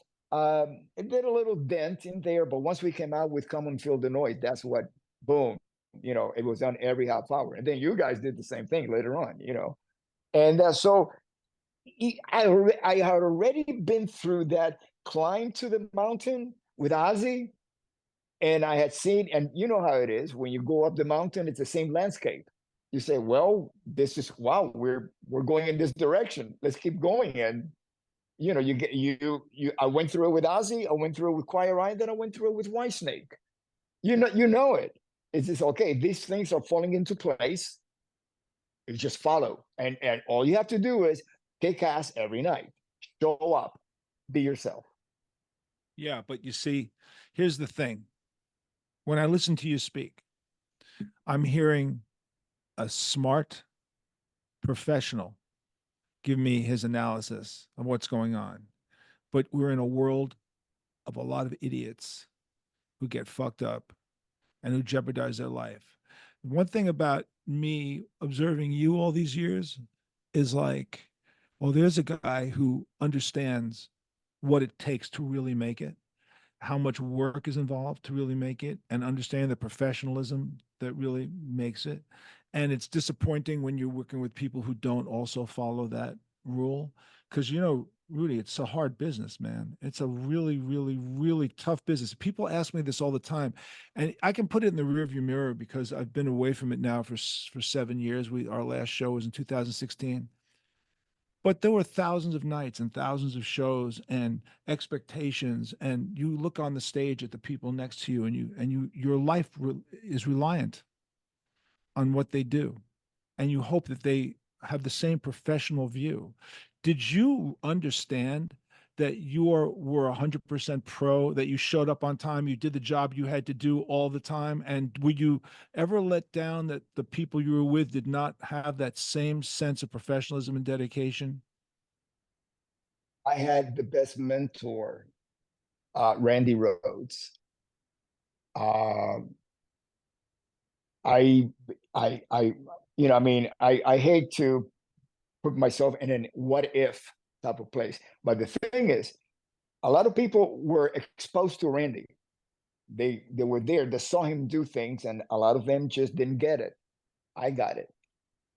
it did a little dent in there, but once we came out with Come and Feel the Noise, that's what, boom, you know, it was on every half hour. And then you guys did the same thing later on, you know. And so I had already been through that climb to the mountain with Ozzy, and I had seen, and you know how it is when you go up the mountain, it's the same landscape. You say, well, this is, wow, we're going in this direction. Let's keep going. And you know, I went through it with Ozzy, I went through it with Quiet Riot, then I went through it with Whitesnake. You know it. It's just okay, these things are falling into place. You just follow. And all you have to do is kick ass every night. Show up. Be yourself. Yeah, but you see, here's the thing. When I listen to you speak, I'm hearing a smart professional give me his analysis of what's going on. But we're in a world of a lot of idiots who get fucked up and who jeopardize their life. One thing about me observing you all these years is like, well, there's a guy who understands what it takes to really make it, how much work is involved to really make it, and understand the professionalism that really makes it. And it's disappointing when you're working with people who don't also follow that rule. Because, you know, Rudy, it's a hard business, man. It's a really, really, really tough business. People ask me this all the time, and I can put it in the rearview mirror because I've been away from it now for 7 years. Our last show was in 2016, but there were thousands of nights and thousands of shows and expectations, and you look on the stage at the people next to you, and your life is reliant on what they do, and you hope that they have the same professional view. Did you understand that you were 100% pro, that you showed up on time, you did the job you had to do all the time? And would you ever let down that the people you were with did not have that same sense of professionalism and dedication? I had the best mentor, Randy Rhodes. Um, I, I, you know, I mean, I hate to put myself in an what if type of place, but the thing is, a lot of people were exposed to Randy. They were there, they saw him do things, and a lot of them just didn't get it. I got it.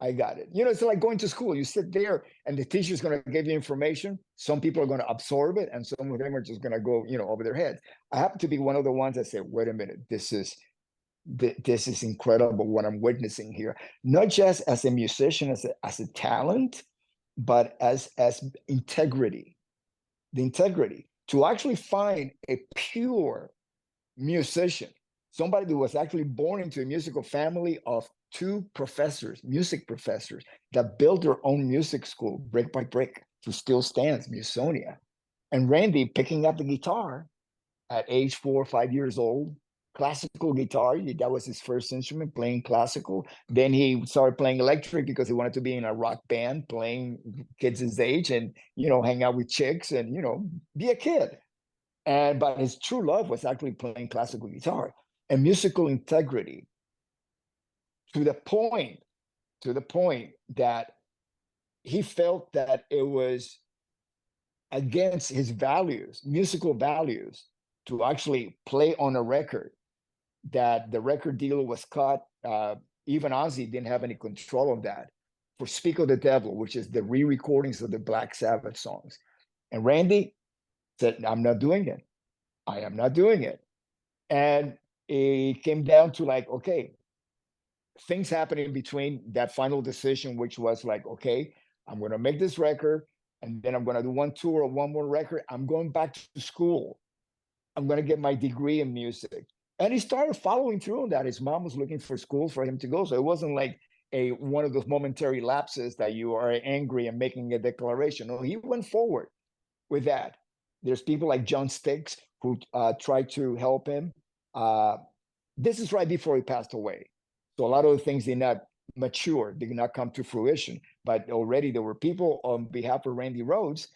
I got it. You know, it's like going to school. You sit there and the teacher's going to give you information. Some people are going to absorb it and some of them are just going to go, you know, over their heads. I happen to be one of the ones that say, wait a minute, this is incredible what I'm witnessing here. Not just as a musician, as a talent, but as integrity. The integrity to actually find a pure musician, somebody who was actually born into a musical family of two professors, music professors, that built their own music school brick by brick, who still stands, Musonia. And Randy picking up the guitar at age 4 or 5 years old, classical guitar. That was his first instrument, playing classical. Then he started playing electric because he wanted to be in a rock band, playing kids his age and, you know, hang out with chicks and, you know, be a kid. And but his true love was actually playing classical guitar and musical integrity to the point, that he felt that it was against his values, musical values, to actually play on a record that the record deal was cut. Even Ozzy didn't have any control of that for Speak of the Devil, which is the re-recordings of the Black Sabbath songs. And Randy said, I'm not doing it. I am not doing it. And it came down to like, okay, things happened in between that final decision, which was like, okay, I'm going to make this record and then I'm going to do one tour or one more record. I'm going back to school. I'm going to get my degree in music. And he started following through on that. His mom was looking for school for him to go. So it wasn't like a one of those momentary lapses that you are angry and making a declaration. No, he went forward with that. There's people like John Sticks who tried to help him. This is right before he passed away. So a lot of the things did not mature, did not come to fruition. But already there were people on behalf of Randy Rhoads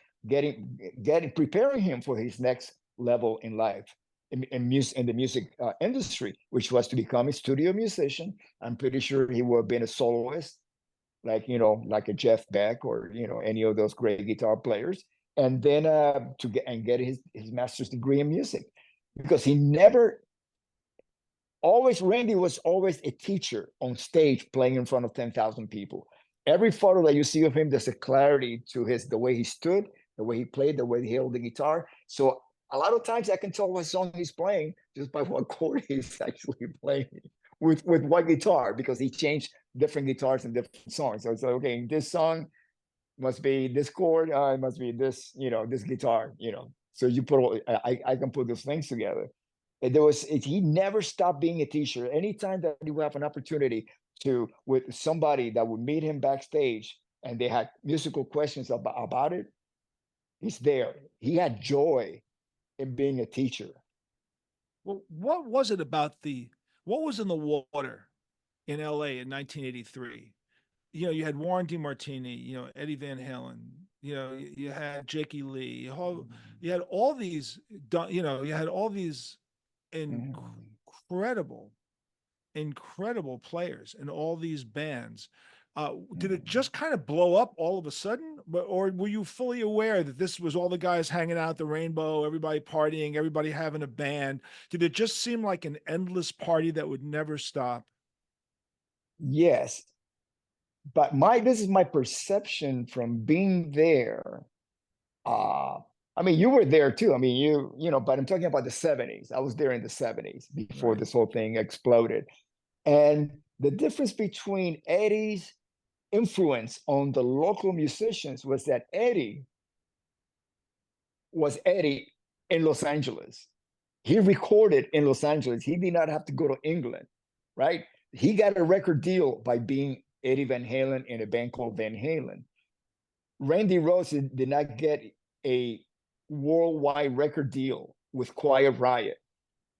preparing him for his next level in life in the music industry, which was to become a studio musician. I'm pretty sure he would have been a soloist, like like a Jeff Beck or any of those great guitar players, and then to get his master's degree in music, because he never Randy was always a teacher on stage playing in front of 10,000 people. Every photo that you see of him, there's a clarity to the way he stood, the way he played, the way he held the guitar. So a lot of times I can tell what song he's playing just by what chord he's actually playing with what guitar, because he changed different guitars in different songs. So it's like, okay, this song must be this chord, it must be this, this guitar, So you I can put those things together. He never stopped being a teacher. Anytime that you have an opportunity with somebody that would meet him backstage and they had musical questions about it, he's there. He had joy in being a teacher. Well, what was it about what was in the water in LA in 1983? You had Warren DeMartini, Eddie Van Halen, you had Jakey Lee, you had all these, you had all these incredible players in all these bands. Did it just kind of blow up all of a sudden, or were you fully aware that this was all the guys hanging out at the Rainbow, everybody partying, everybody having a band? Did it just seem like an endless party that would never stop? Yes, but this is my perception from being there. I mean, you were there too. I mean, but I'm talking about the 70s. I was there in the 70s before Right. this whole thing exploded. And the difference between Eddie's influence on the local musicians was that Eddie was Eddie in Los Angeles. He recorded in Los Angeles. He did not have to go to England, right? He got a record deal by being Eddie Van Halen in a band called Van Halen. Randy Rhoads did not get a worldwide record deal with Quiet Riot,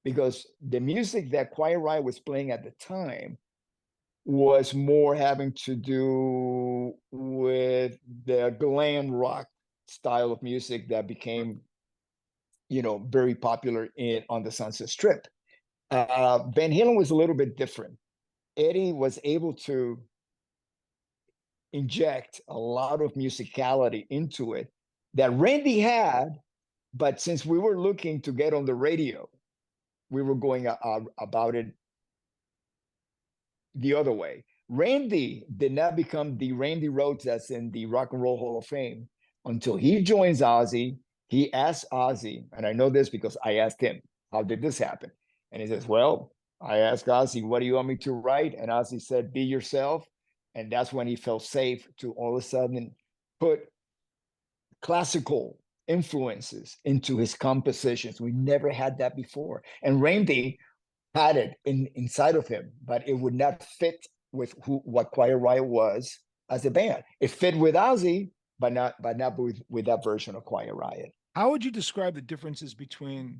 because the music that Quiet Riot was playing at the time was more having to do with the glam rock style of music that became, very popular on the Sunset Strip. Van Halen was a little bit different. Eddie was able to inject a lot of musicality into it that Randy had, but since we were looking to get on the radio, we were going about it the other way. Randy did not become the Randy Rhoads that's in the Rock and Roll Hall of Fame until he joins Ozzy. He asked Ozzy, and I know this because I asked him, how did this happen? And he says, well, I asked Ozzy, what do you want me to write? And Ozzy said, be yourself. And that's when he felt safe to all of a sudden put classical influences into his compositions. We never had that before. And Randy had it inside of him, but it would not fit with what Quiet Riot was as a band. It fit with Ozzy, but not with that version of Quiet Riot. How would you describe the differences between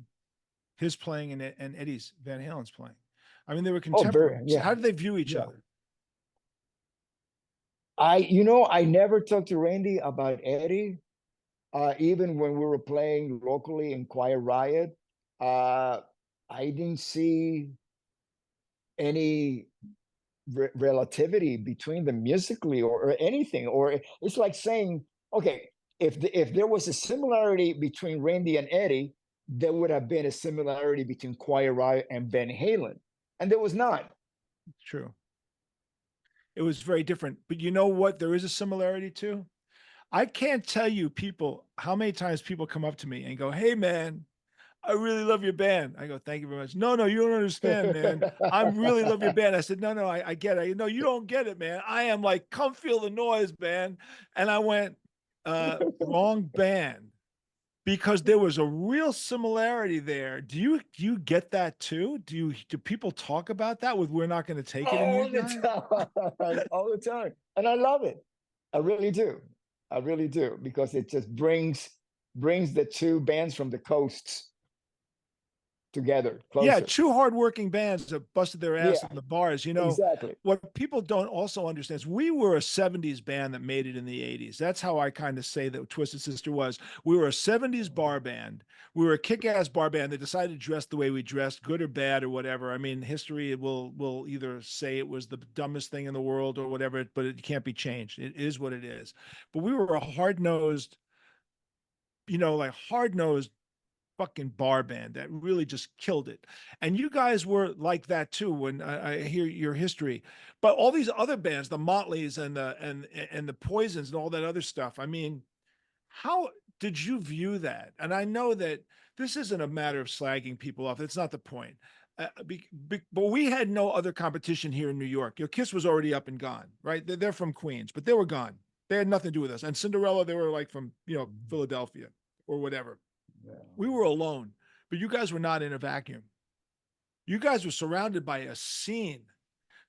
his playing and Eddie's Van Halen's playing? I mean, they were contemporaries. How did they view each other? I never talked to Randy about Eddie. Even when we were playing locally in Quiet Riot, I didn't see any relativity between them musically or anything. Or it's like saying, okay, if there was a similarity between Randy and Eddie, there would have been a similarity between Quiet Riot and Van Halen, and there was not. True. It was very different. But you know what? There is a similarity too. I can't tell you how many times people come up to me and go, hey, man, I really love your band. I go, thank you very much. No, you don't understand, man. I really love your band. I said, no, I get it. No, you don't get it, man. I am like, come feel the noise, man. And I went, wrong band. because there was a real similarity there. Do you get that too? Do people talk about that with "We're not going to take it" in you All the guys? time, all the time, and I love it. I really do. I really do because it just brings the two bands from the coasts together Yeah, closer. two hardworking bands that busted their ass Yeah, in the bars. exactly. What people don't also understand is we were a 70s band that made it in the 80s. That's how I kind of say that Twisted Sister was. We were a 70s bar band. We were a kick-ass bar band that decided to dress the way we dressed, good or bad or whatever. I mean, history will either say it was the dumbest thing in the world or whatever, but it can't be changed. It is what it is. But we were a hard-nosed, like hard-nosed fucking bar band that really just killed it. And you guys were like that too when I hear your history. But all these other bands, the Motleys and the Poisons and all that other stuff. I mean, how did you view that? And I know that this isn't a matter of slagging people off. That's not the point. But we had no other competition here in New York. Your Kiss was already up and gone, right? They're from Queens, but they were gone. They had nothing to do with us. And Cinderella, they were like from Philadelphia or whatever. Yeah. We were alone, but you guys were not in a vacuum. You guys were surrounded by a scene,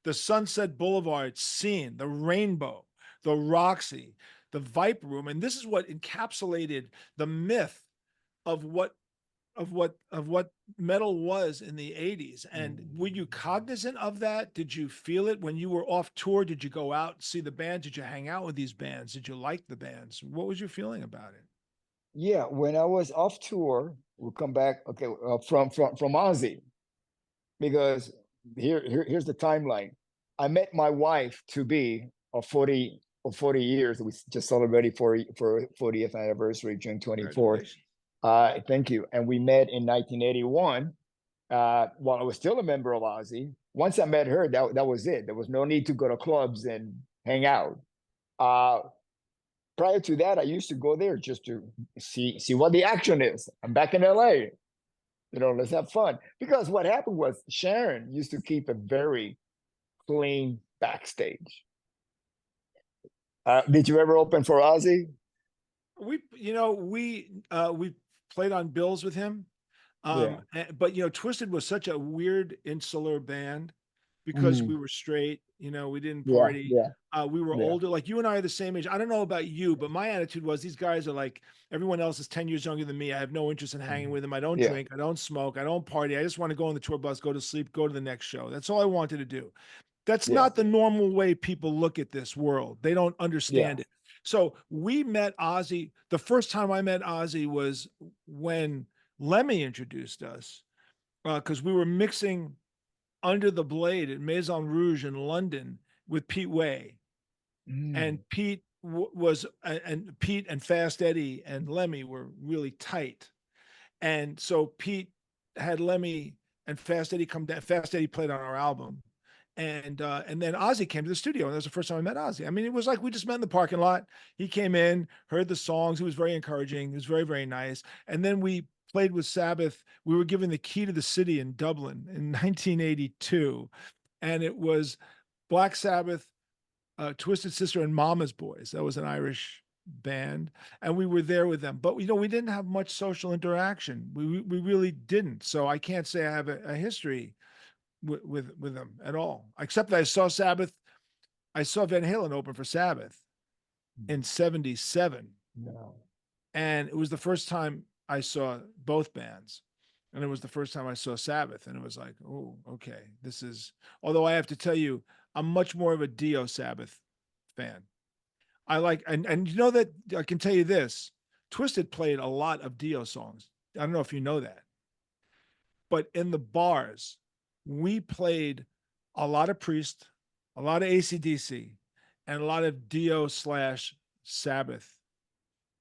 the Sunset Boulevard scene, the Rainbow, the Roxy, the Viper Room, and this is what encapsulated the myth of what metal was in the 80s. And were you cognizant of that? Did you feel it when you were off tour? Did you go out and see the band? Did you hang out with these bands? Did you like the bands? What was your feeling about it? Yeah, when I was off tour, we'll come back. Okay, from Ozzy, because here's the timeline. I met my wife to be of 40 years. We just celebrated for 40th anniversary, June 24th. Thank you. And we met in 1981. While I was still a member of Ozzy. Once I met her, that was it. There was no need to go to clubs and hang out. Prior to that, I used to go there just to see what the action is. I'm back in LA. Let's have fun. Because what happened was Sharon used to keep a very clean backstage. Did you ever open for Ozzy? We played on bills with him. Yeah. But Twisted was such a weird insular band because we were straight, we didn't party. Yeah. We were Yeah. older. Like you and I are the same age. I don't know about you, but my attitude was these guys are like everyone else is 10 years younger than me. I have no interest in hanging with them. I don't Yeah. drink. I don't smoke. I don't party. I just want to go on the tour bus, go to sleep, go to the next show. That's all I wanted to do. That's Yeah. not the normal way people look at this world. They don't understand Yeah. it. So we met Ozzy. The first time I met Ozzy was when Lemmy introduced us because we were mixing Under the Blade at Maison Rouge in London with Pete Way. And Pete Pete and Fast Eddie and Lemmy were really tight. And so Pete had Lemmy and Fast Eddie come down. Fast Eddie played on our album. And then Ozzy came to the studio, and that was the first time I met Ozzy. I mean, it was like we just met in the parking lot. He came in, heard the songs. He was very encouraging. He was very, very nice. And then we played with Sabbath. We were given the key to the city in Dublin in 1982, and it was Black Sabbath, Twisted Sister, and Mama's Boys. That was an Irish band, and we were there with them. But we didn't have much social interaction. We really didn't. So I can't say I have a history with them at all, except that I saw Sabbath. I saw Van Halen open for Sabbath in '77. No. And it was the first time I saw both bands. And it was the first time I saw Sabbath. And it was like, oh, okay, this is, although I have to tell you, I'm much more of a Dio Sabbath fan. I like, and that I can tell you this, Twisted played a lot of Dio songs. I don't know if you know that, but in the bars, we played a lot of Priest, a lot of AC/DC, and a lot of Dio/Sabbath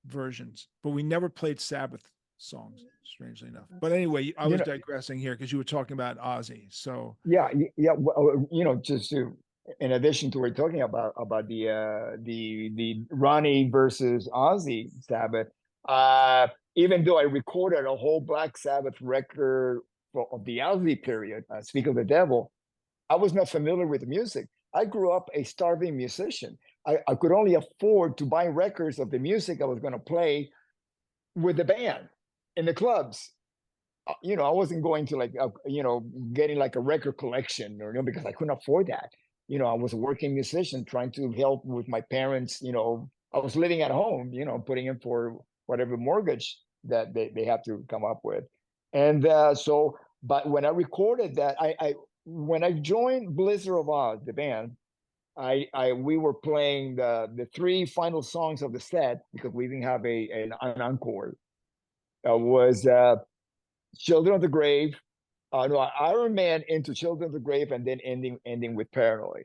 versions, but we never played Sabbath songs, strangely enough. But anyway, I was digressing here because you were talking about Ozzy. So yeah. Well, just to, in addition to what we're talking about the Ronnie versus Ozzy Sabbath, even though I recorded a whole Black Sabbath record of the Ozzy period, Speak of the Devil, I was not familiar with the music. I grew up a starving musician. I could only afford to buy records of the music I was going to play with the band in the clubs. I wasn't going to like, getting like a record collection or, because I couldn't afford that. I was a working musician trying to help with my parents. I was living at home, putting in for whatever mortgage that they have to come up with. And but when I recorded that, when I joined Blizzard of Oz, the band, we were playing the three final songs of the set because we didn't have an encore. Was Children of the Grave, no, Iron Man into Children of the Grave, and then ending with Paranoid,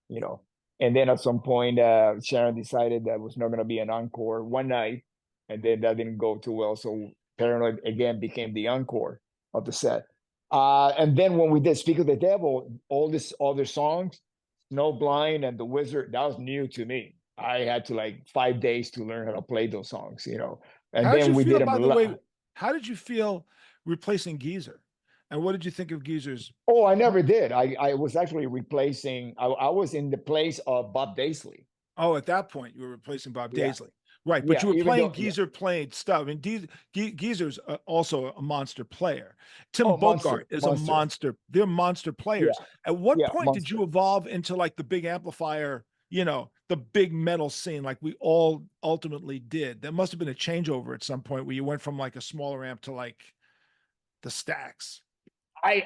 you know. And then at some point, Sharon decided that was not going to be an encore one night, and then that didn't go too well. So Paranoid again became the encore of the set. And then when we did Speak of the Devil, all this other songs, Snowblind and The Wizard, that was new to me. I had to like 5 days to learn how to play those songs, And How did then you we feel, did them. by the way, how did you feel replacing Geezer? And what did you think of Geezer's? Oh, I never did. I was actually replacing. I was in the place of Bob Daisley. Oh, at that point, you were replacing Bob Yeah, Daisley. Right. But yeah. you were Even playing though, Geezer playing stuff. And Geezer's also a monster player. Tim oh, Bogart is a monster. monster. They're monster Yeah, players. At what yeah, point did monster. you evolve into like the big amplifier, the big metal scene like we all ultimately did? There must have been a changeover at some point where you went from like a smaller amp to like the stacks. I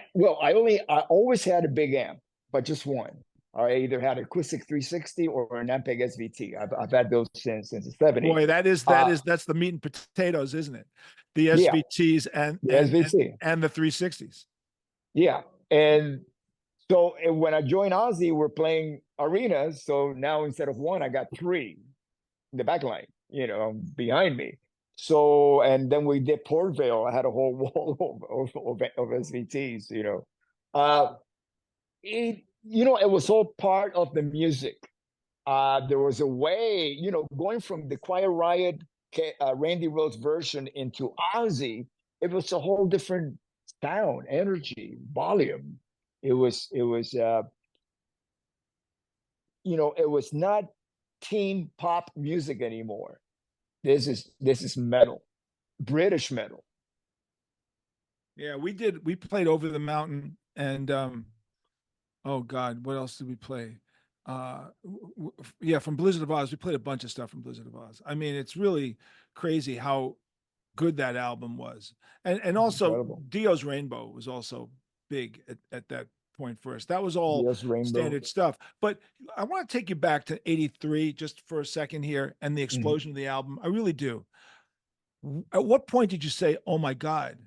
always had a big amp, but just one. I either had an acoustic 360 or an Ampeg SVT. I've had those since the 70s. Boy, that's the meat and potatoes, isn't it? The Yeah, SVTs the SVT. and the 360s. Yeah, and so when I joined Ozzy, we're playing arenas. So now instead of one, I got three in the back line, behind me. So, and then we did Port Vale. I had a whole wall of SVTs, Uh, it was all part of the music. There was a way, going from the Quiet Riot, Randy Rhoads version into Ozzy, it was a whole different sound, energy, volume. It was not teen pop music anymore. This is metal, British metal. Yeah, we played Over the Mountain and oh God, what else did we play? Yeah, from Blizzard of Oz, we played a bunch of stuff from Blizzard of Oz. I mean, it's really crazy how good that album was. And also Incredible. Dio's Rainbow was also big at that point for us. That was all Yes, Rainbow. standard stuff. But I want to take you back to 83 just for a second here and the Mhm. explosion of the album. I really do. At what point did you say, "Oh my God,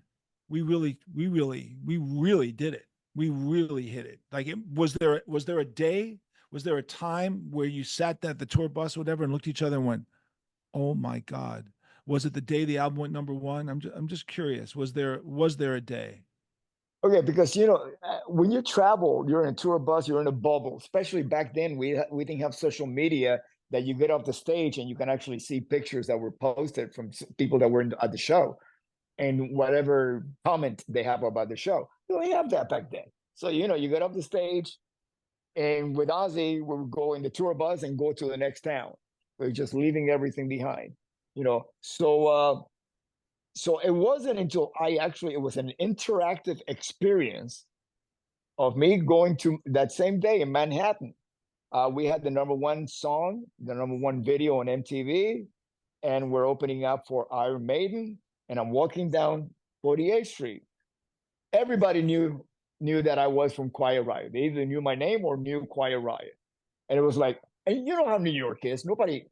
we really did it. We really hit it." Like, was there a day, was there a time where you sat at the tour bus or whatever and looked at each other and went, "Oh my God"? Was it the day the album went number one? I'm just curious. Was there a day? Okay, because when you travel, you're in a tour bus, you're in a bubble. Especially back then, we didn't have social media that you get off the stage and you can actually see pictures that were posted from people that were at the show and whatever comment they have about the show. You don't have that back then. So you get off the stage, and with Ozzy, we would go in the tour bus and go to the next town. We're just leaving everything behind. So it wasn't until it was an interactive experience of me going to that same day in Manhattan. We had the number one song, the number one video on MTV, and we're opening up for Iron Maiden. And I'm walking down 48th Street. Everybody knew that I was from Quiet Riot. They either knew my name or knew Quiet Riot. And it was like, and you know how New York is. Nobody,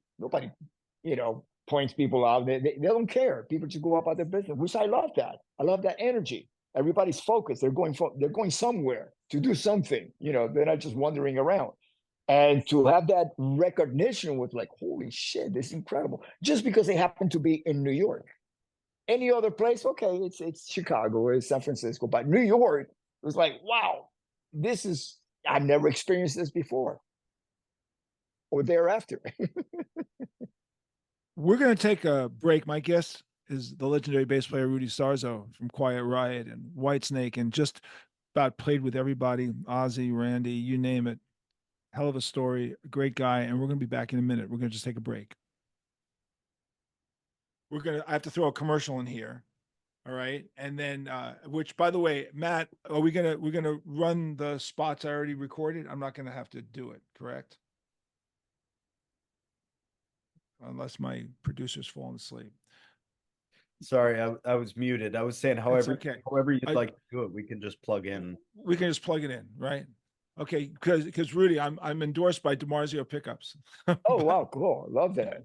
points people out. They don't care. People just go about their business, which I love that. I love that energy. Everybody's focused. They're going somewhere to do something. They're not just wandering around. And to have that recognition was like, holy shit, this is incredible. Just because they happen to be in New York. Any other place, okay, it's Chicago or it's San Francisco, but New York was like, wow, I've never experienced this before or thereafter. We're going to take a break. My guest is the legendary bass player Rudy Sarzo from Quiet Riot and Whitesnake, and just about played with everybody, Ozzy, Randy, you name it. Hell of a story, great guy. And we're going to be back in a minute. We're going to just take a break. I have to throw a commercial in here. All right. And then, which by the way, Matt, we're going to run the spots I already recorded. I'm not going to have to do it. Correct. Unless my producer's fallen asleep. Sorry, I was muted. I was saying, Okay. however you'd like to do it, we can just plug in. We can just plug it in, right? Okay, because Rudy, I'm endorsed by DiMarzio Pickups. Oh wow, cool! Love that.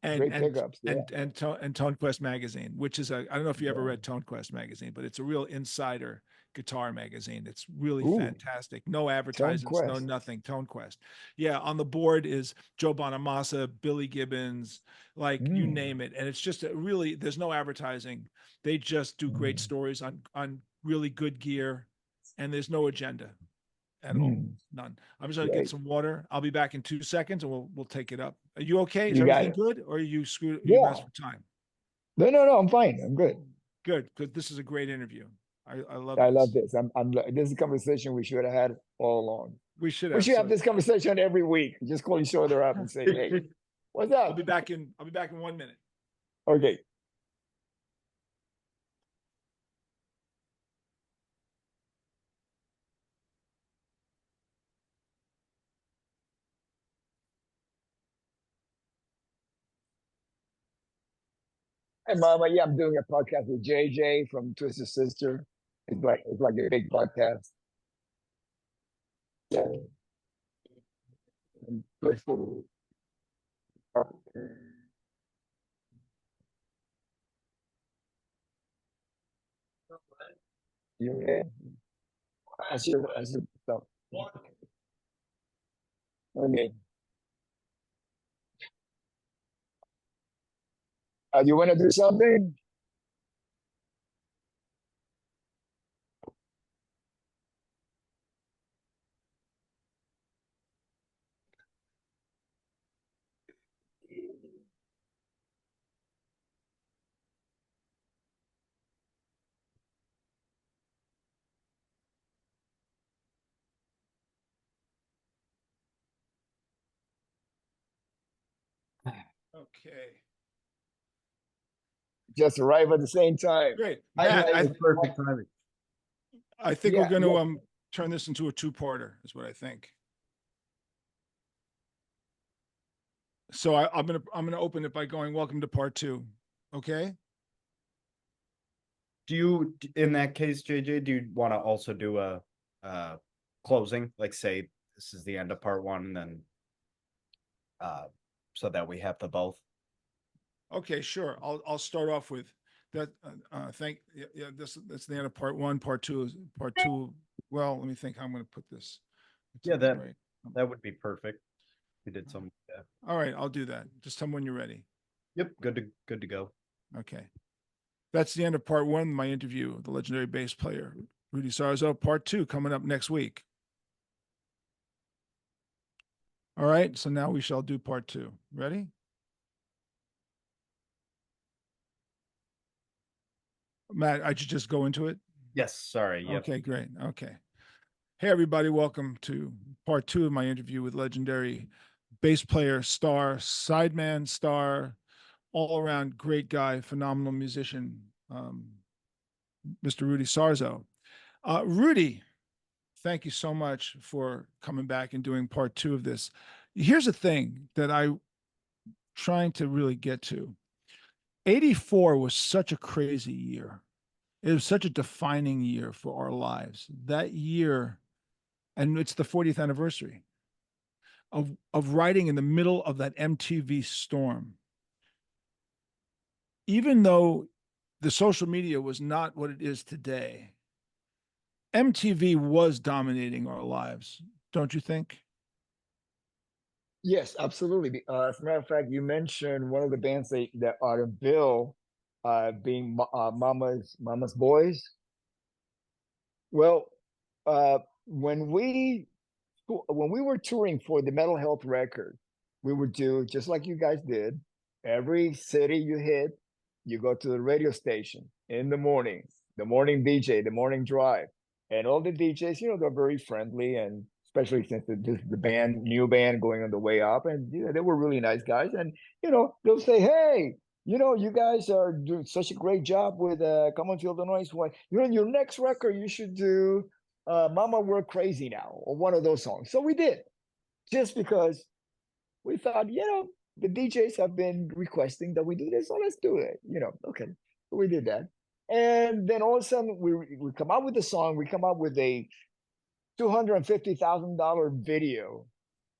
and Great and pickups. Yeah. and Tone Quest magazine, which is I don't know if you ever Yeah. read Tone Quest magazine, but it's a real insider guitar magazine. It's really Ooh, fantastic. No Tone advertisements, no Quest. nothing. Tone Quest. Yeah, on the board is Joe Bonamassa, Billy Gibbons, like you name it. And it's just really there's no advertising. They just do great stories on really good gear, and there's no agenda at all. None. I'm just gonna get some water. I'll be back in 2 seconds and we'll take it up. Are you okay? Is You got everything it. good? Or are you screwed? Are you Yeah. messed for time? No. I'm fine. I'm good. Good, because this is a great interview. I love I this. love this. This is a conversation we should have had all along. We should We have. should have this conversation every week. Just call each other up and say, "Hey, what's up?" I'll be back in 1 minute. Okay. Hey, Mama. Yeah, I'm doing a podcast with JJ from Twisted Sister. It's like a big podcast. Yeah. And Twisted. Yeah. I see stuff. Okay. You want to do something? Okay. Just arrive at the same time. Great. I Matt, know. It's perfect timing. I think Yeah, we're gonna yeah. turn this into a two-parter, is what I think. So I'm gonna open it by going, welcome to part 2. Okay. Do you, in that case, JJ, do you want to also do a closing? Like say this is the end of part 1, and then so that we have the both. Okay, sure. I'll start off with that. That's the end of part 1. Part 2 is part 2. Well, let me think how I'm going to put this. Yeah, that would be perfect. We did some. Yeah. All right, I'll do that. Just tell me when you're ready. Yep, good to go. Okay. That's the end of part 1, my interview with the legendary bass player, Rudy Sarzo. Part 2 coming up next week. All right, so now we shall do part 2. Ready? Matt, I should just go into it? Yes, sorry. Yep. Okay, great. Okay. Hey, everybody. Welcome to part 2 of my interview with legendary bass player, star, sideman star, all around great guy, phenomenal musician, Mr. Rudy Sarzo. Rudy, thank you so much for coming back and doing part 2 of this. Here's a thing that I'm trying to really get to. 84 was such a crazy year. It was such a defining year for our lives. That year, and it's the 40th anniversary of writing in the middle of that MTV storm. Even though the social media was not what it is today, MTV was dominating our lives, don't you think? Yes, absolutely. As a matter of fact, you mentioned one of the bands that are the bill, being Mama's Boys. Well, uh, when we when we were touring for the Mental Health record, we would do just like you guys did. Every city you hit, you go to the radio station in the morning DJ, the morning drive, and all the DJs, they're very friendly, and especially since this is the new band going on the way up, and they were really nice guys, and they'll say, "Hey, you guys are doing such a great job with Commonfield Illinois. Why, your next record, you should do Mama We're Crazy Now, or one of those songs. So we did, just because we thought, the DJs have been requesting that we do this, so let's do it. Okay, so we did that. And then all of a sudden, we come out with the song. We come out with a $250,000 video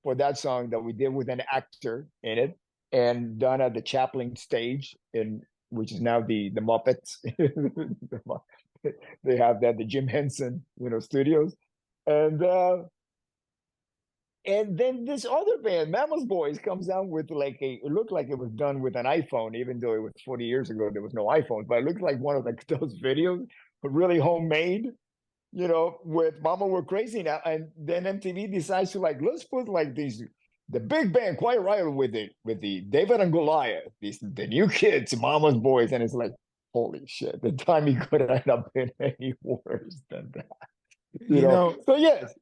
for that song that we did with an actor in it, and done at the Chaplin stage, which is now the Muppets. They have that, the Jim Henson, studios. And then this other band, Mama's Boys, comes out with it looked like it was done with an iPhone, even though it was 40 years ago, there was no iPhone, but it looked like one of those videos, but really homemade, with Mama We're Crazy Now. And then MTV decides to let's put the big band Quiet Riot with the David and Goliath, the new kids, Mama's Boys. And it's like, holy shit, the timing could have not been any worse than that. So yes.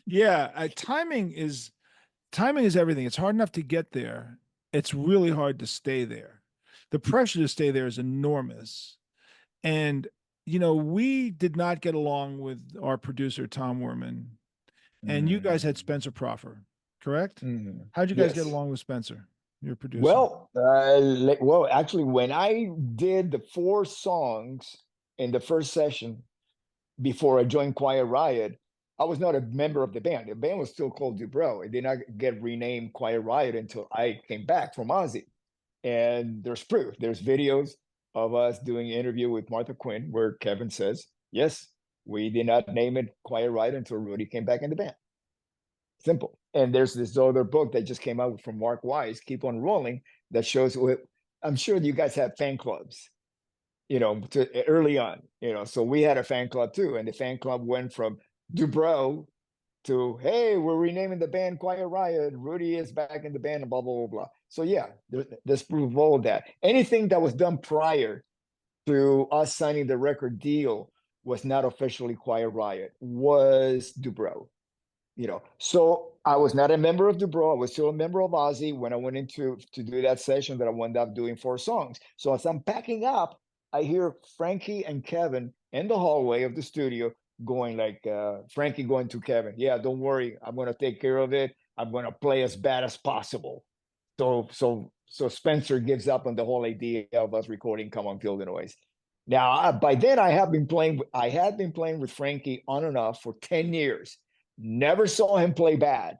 Yeah, timing is everything. It's hard enough to get there. It's really hard to stay there. The pressure to stay there is enormous. And we did not get along with our producer Tom Worman, and you guys had Spencer Proffer, correct? How'd you guys get along with Spencer, your producer? Well, actually, when I did the 4 songs in the first session before I joined Quiet Riot, I was not a member of the band. The band was still called Dubrow. It did not get renamed Quiet Riot until I came back from Ozzy. And there's proof. There's videos of us doing an interview with Martha Quinn where Kevin says, yes, we did not name it Quiet Riot until Rudy came back in the band. Simple. And there's this other book that just came out from Mark Wise, Keep on Rolling, that shows I'm sure you guys have fan clubs, early on, so we had a fan club too. And the fan club went from Dubrow to, hey, we're renaming the band Quiet Riot. Rudy is back in the band, and blah, blah, blah, blah. So yeah, there's proof of all of that. Anything that was done prior to us signing the record deal was not officially Quiet Riot, was Dubrow. So I was not a member of Dubrow. I was still a member of Ozzy when I went into to do that session that I wound up doing 4 songs. So as I'm packing up, I hear Frankie and Kevin in the hallway of the studio going Frankie going to Kevin, yeah, don't worry, I'm going to take care of it. I'm going to play as bad as possible. So Spencer gives up on the whole idea of us recording Come On Feel the Noise. Now, by then I had been playing with Frankie on and off for 10 years. Never saw him play bad.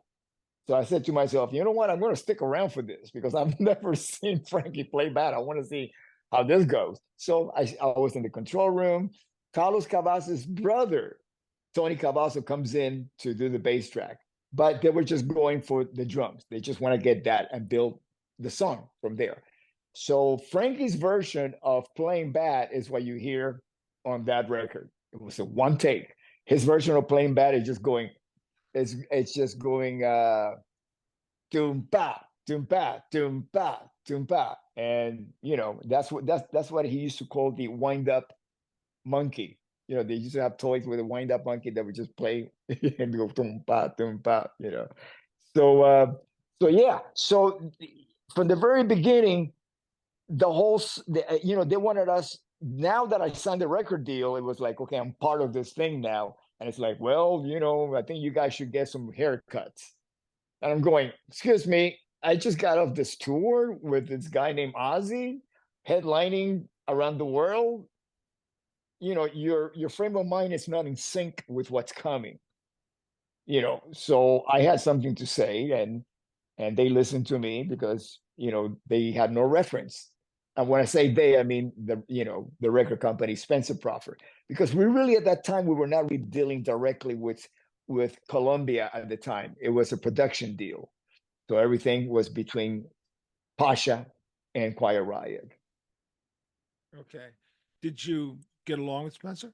So I said to myself, you know what? I'm going to stick around for this because I've never seen Frankie play bad. I want to see how this goes. So I was in the control room. Carlos Cavazos' brother, Tony Cavazo, comes in to do the bass track, but they were just going for the drums. They just want to get that and build the song from there. So Frankie's version of Playing Bad is what you hear on that record. It was a one take. His version of Playing Bad is just going, it's just going doom ba, doom ba, doom ba, doom ba. And that's what he used to call the wind up monkey. They used to have toys with a wind up monkey that would just play and go doom ba, doom ba, So yeah. So from the very beginning, they wanted us. Now that I signed the record deal, it was like, okay, I'm part of this thing now. And it's like, well, I think you guys should get some haircuts. And I'm going, excuse me, I just got off this tour with this guy named Ozzy, headlining around the world. Your frame of mind is not in sync with what's coming. So I had something to say, and they listened to me because they had no reference. And when I say they, I mean the record company, Spencer Proffer, because we really at that time we were not really dealing directly with Columbia at the time. It was a production deal, so everything was between Pasha and Quiet Riot. Okay, did you get along with Spencer?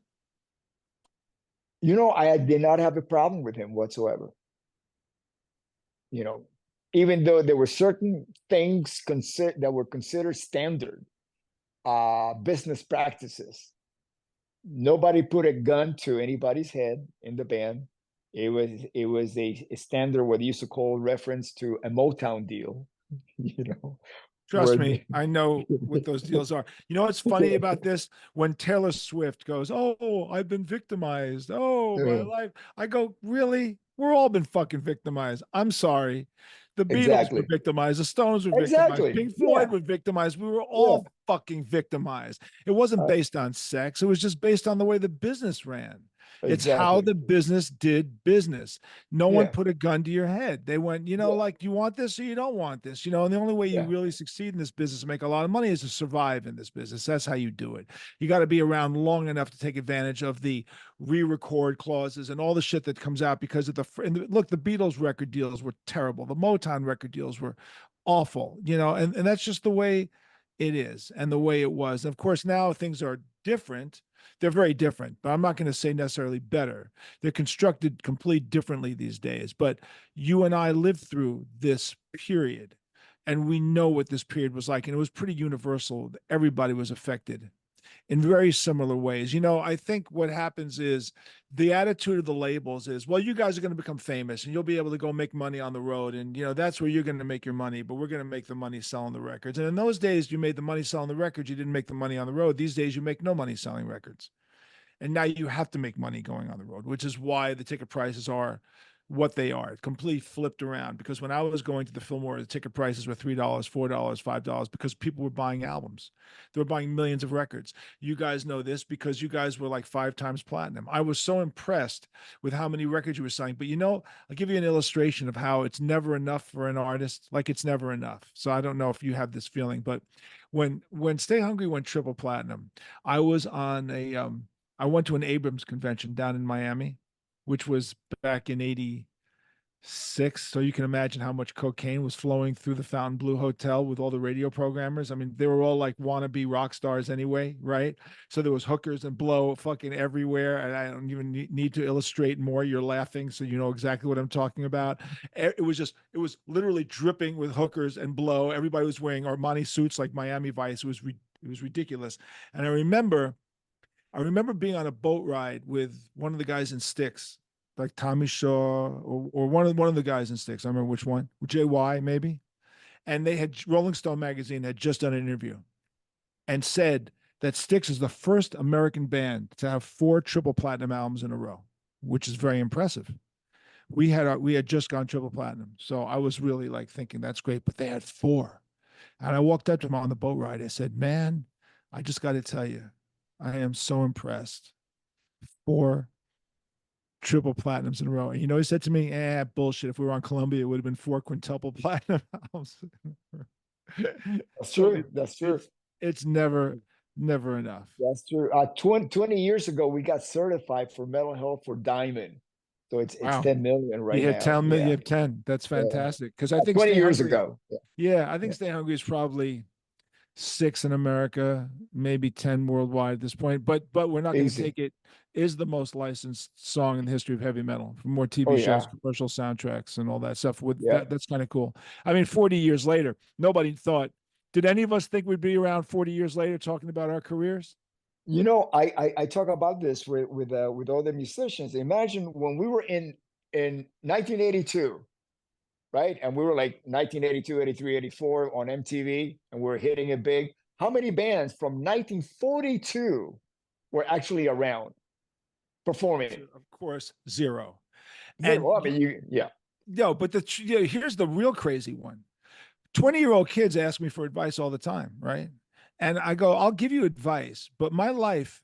I did not have a problem with him whatsoever. Even though there were certain things that were considered standard business practices. Nobody put a gun to anybody's head in the band. It was a standard, what they used to call reference to a Motown deal, Trust me, I know what those deals are. You know what's funny about this? When Taylor Swift goes, "Oh, I've been victimized. Oh, my life." I go, "Really? We're all been fucking victimized. I'm sorry. The Beatles were Exactly. victimized. The Stones were victimized. Exactly. Pink Yeah. Floyd were victimized. We were Yeah. all fucking victimized. It wasn't based on sex. It was just based on the way the business ran. It's how Exactly. the business did business. No one Yeah. put a gun to your head. They went, Yeah. like, you want this or you don't want this, and the only way you Yeah. really succeed in this business and make a lot of money is to survive in this business. That's how you do it. You got to be around long enough to take advantage of the re-record clauses and all the shit that comes out because of look, the Beatles record deals were terrible. The Motown record deals were awful, and that's just the way it is and the way it was. And of course, now things are different. They're very different, but I'm not going to say necessarily better. They're constructed completely differently these days. But you and I lived through this period, and we know what this period was like. And it was pretty universal. Everybody was affected in very similar ways. I think what happens is the attitude of the labels is, well, you guys are going to become famous and you'll be able to go make money on the road. And, that's where you're going to make your money, but we're going to make the money selling the records. And in those days, you made the money selling the records. You didn't make the money on the road. These days, you make no money selling records. And now you have to make money going on the road, which is why the ticket prices are what they are. It completely flipped around, because when I was going to the Fillmore, the ticket prices were $3, $4, $5 because people were buying albums. They were buying millions of records. You guys know this because you guys were like 5 times platinum. I was so impressed with how many records you were selling. But I'll give you an illustration of how it's never enough for an artist. Like, it's never enough. So I don't know if you have this feeling, but when Stay Hungry went triple platinum, I was on I went to an Abrams convention down in Miami, which was back in '86. So you can imagine how much cocaine was flowing through the Fontainebleau Hotel with all the radio programmers. I mean, they were all like wannabe rock stars anyway, right? So there was hookers and blow fucking everywhere. And I don't even need to illustrate more. You're laughing, so you know exactly what I'm talking about. It was literally dripping with hookers and blow. Everybody was wearing Armani suits like Miami Vice. It was ridiculous. And I remember being on a boat ride with one of the guys in Styx, like Tommy Shaw or one of the guys in Styx. I remember which one, JY maybe. And Rolling Stone magazine had just done an interview and said that Styx is the first American band to have 4 triple platinum albums in a row, which is very impressive. We had just gone triple platinum, so I was really like thinking that's great, but they had 4. And I walked up to him on the boat ride. I said, "Man, I just got to tell you, I am so impressed. 4 triple platinums in a row." And he said to me, bullshit. If we were on Columbia, it would have been 4 quintuple platinum albums. That's true. That's true. It's never enough. That's true. 20 years ago, we got certified for Mental Health for Diamond. So it's Wow. 10 million right You now. had 10 million. Yeah. You have 10. That's fantastic. Because I think 20 Stay years Hungry, ago. Yeah, I think Stay Hungry is probably 6 in America, maybe 10 worldwide at this point. But we're not going to take it. Is the most licensed song in the history of heavy metal, for more TV shows, commercial soundtracks, and all that stuff. That's kind of cool. I mean, 40 years later, nobody thought. Did any of us think we'd be around 40 years later talking about our careers? I talk about this with all the musicians. Imagine when we were in 1982, right? And we were like 1982, 83, 84 on MTV, and we're hitting it big. How many bands from 1942 were actually around performing? Of course, 0. And well, I mean, No, but here's the real crazy one. 20-year-old kids ask me for advice all the time, right? And I go, I'll give you advice, but my life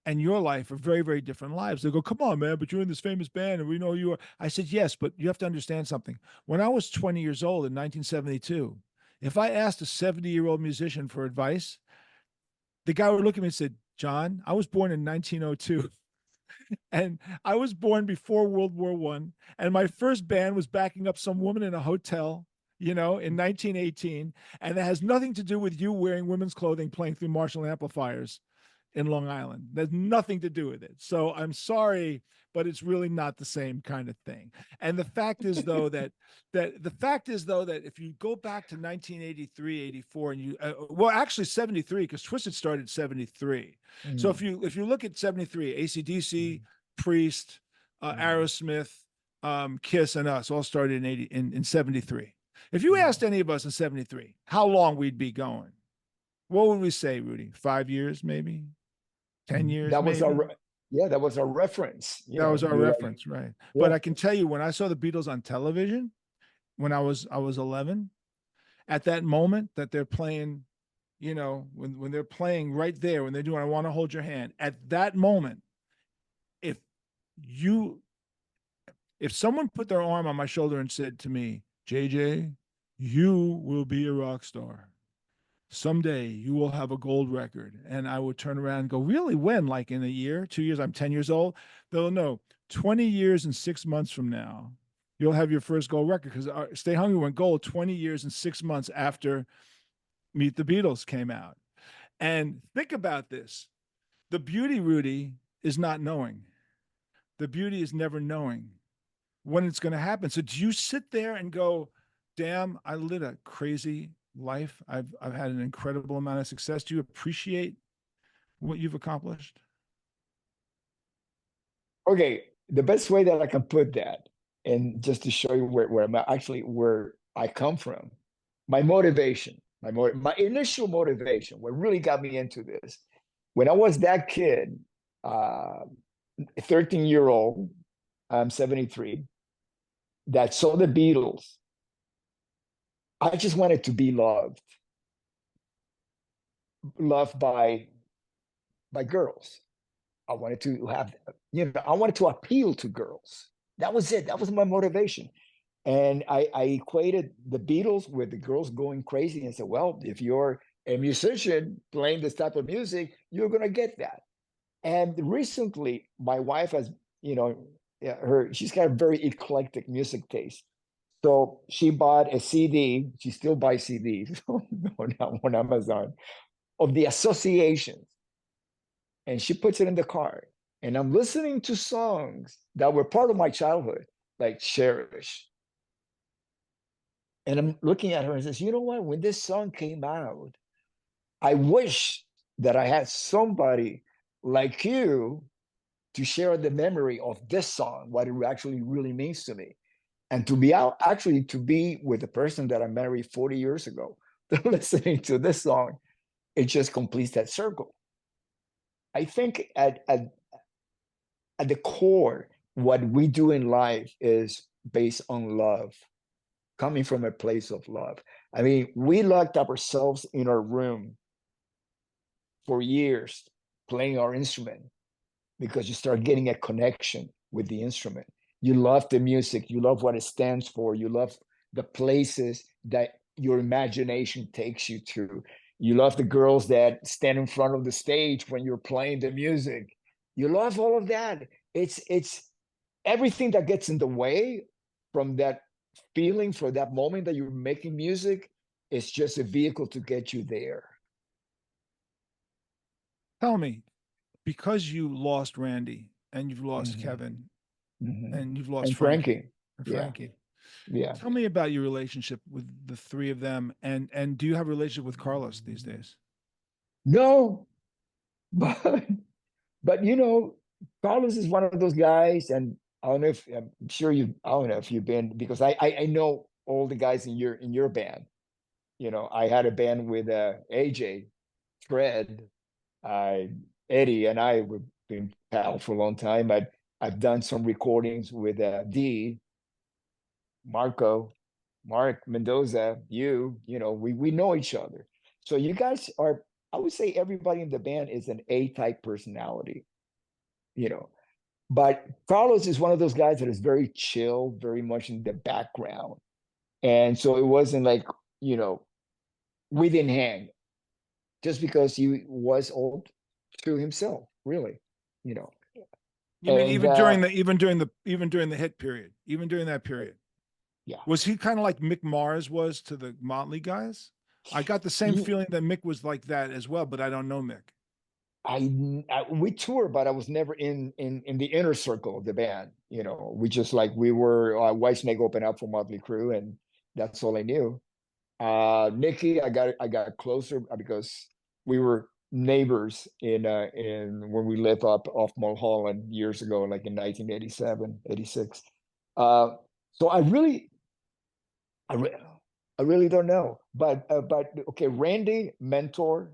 and your life are very, very different lives. They go, "Come on, man, but you're in this famous band and we know you are." I said, "Yes, but you have to understand something. When I was 20 years old in 1972, if I asked a 70-year-old musician for advice, the guy would look at me and said, 'John, I was born in 1902. And I was born before World War I. And my first band was backing up some woman in a hotel, in 1918. And it has nothing to do with you wearing women's clothing, playing through Marshall amplifiers in Long Island. There's nothing to do with it. So I'm sorry, but it's really not the same kind of thing. And the fact is, though, that if you go back to 1983, 84, and actually 73, because Twisted started 73. So if you look at 73, AC/DC, Priest, Aerosmith, Kiss, and us all started in 73. If you asked any of us in 73 how long we'd be going, what would we say, Rudy? 5 years, maybe? 10 years, That was maybe? yeah, that was our reference. That was our you're like, reference, right? But yeah. I can tell you, when I saw the Beatles on television, when I was 11, at that moment that they're playing, when they're playing right there, when they're doing "I Want to Hold Your Hand," at that moment, if you if someone put their arm on my shoulder and said to me, "JJ, you will be a rock star. Someday you will have a gold record," and I would turn around and go, "Really? When? Like in a year, 2 years? I'm 10 years old." They'll know 20 years and 6 months from now, you'll have your first gold record, because Stay Hungry went gold 20 years and 6 months after Meet the Beatles came out. And think about this. The beauty, Rudy, is not knowing. The beauty is never knowing when it's going to happen. So do you sit there and go, damn, I lived a crazy life. I've had an incredible amount of success. Do you appreciate what you've accomplished? Okay, the best way that I can put that, and just to show you where I'm actually where I come from, my motivation, my initial motivation, what really got me into this, when I was that kid, 13-year-old, I'm 73, that saw the Beatles. I just wanted to be loved by girls. I wanted to have, I wanted to appeal to girls. That was it. That was my motivation. And I equated the Beatles with the girls going crazy and said, well, if you're a musician playing this type of music, you're going to get that. And recently, my wife has, she's got a very eclectic music taste. So she bought a CD. She still buys CDs on Amazon of the Associations, and she puts it in the car. And I'm listening to songs that were part of my childhood, like Cherish. And I'm looking at her and says, you know what? When this song came out, I wish that I had somebody like you to share the memory of this song, what it actually really means to me. And to be out, actually to be with the person that I married 40 years ago, listening to this song, it just completes that circle. I think at the core, what we do in life is based on love, coming from a place of love. I mean, we locked up ourselves in our room for years playing our instrument because you start getting a connection with the instrument. You love the music, you love what it stands for, you love the places that your imagination takes you to. You love the girls that stand in front of the stage when you're playing the music. You love all of that. It's everything that gets in the way from that feeling for that moment that you're making music. It's just a vehicle to get you there. Tell me, because you lost Randy and you've lost Mhm. Kevin Mhm. and you've lost And Frankie Frankie. and Yeah. Frankie. Yeah. Tell me about your relationship with the three of them, and do you have a relationship with Carlos these days? No, but Carlos is one of those guys, and I don't know if I'm sure I don't know if you've been, because I know all the guys in your band. I had a band with AJ, Fred, uh, Eddie, and I were been pals for a long time. I've done some recordings with D, Marco, Mark Mendoza, we know each other. So you guys are, I would say everybody in the band is an A-type personality, you know. But Carlos is one of those guys that is very chill, very much in the background. And so it wasn't like, we didn't hang just because he was old to himself, really, you know. You mean And even during the hit period, even during that period? yeah, Was he kind of like Mick Mars was to the Motley guys? I got the same he, feeling that Mick was like that as well, but I don't know Mick. we toured, but I was never in the inner circle of the band. We just like we were Whitesnake opened up for Motley Crue, and that's all I knew. Nikki, I got closer because we were neighbors in when we lived up off Mulholland years ago, like in 1987, 86. So I really, I really don't know. But okay, Randy, mentor.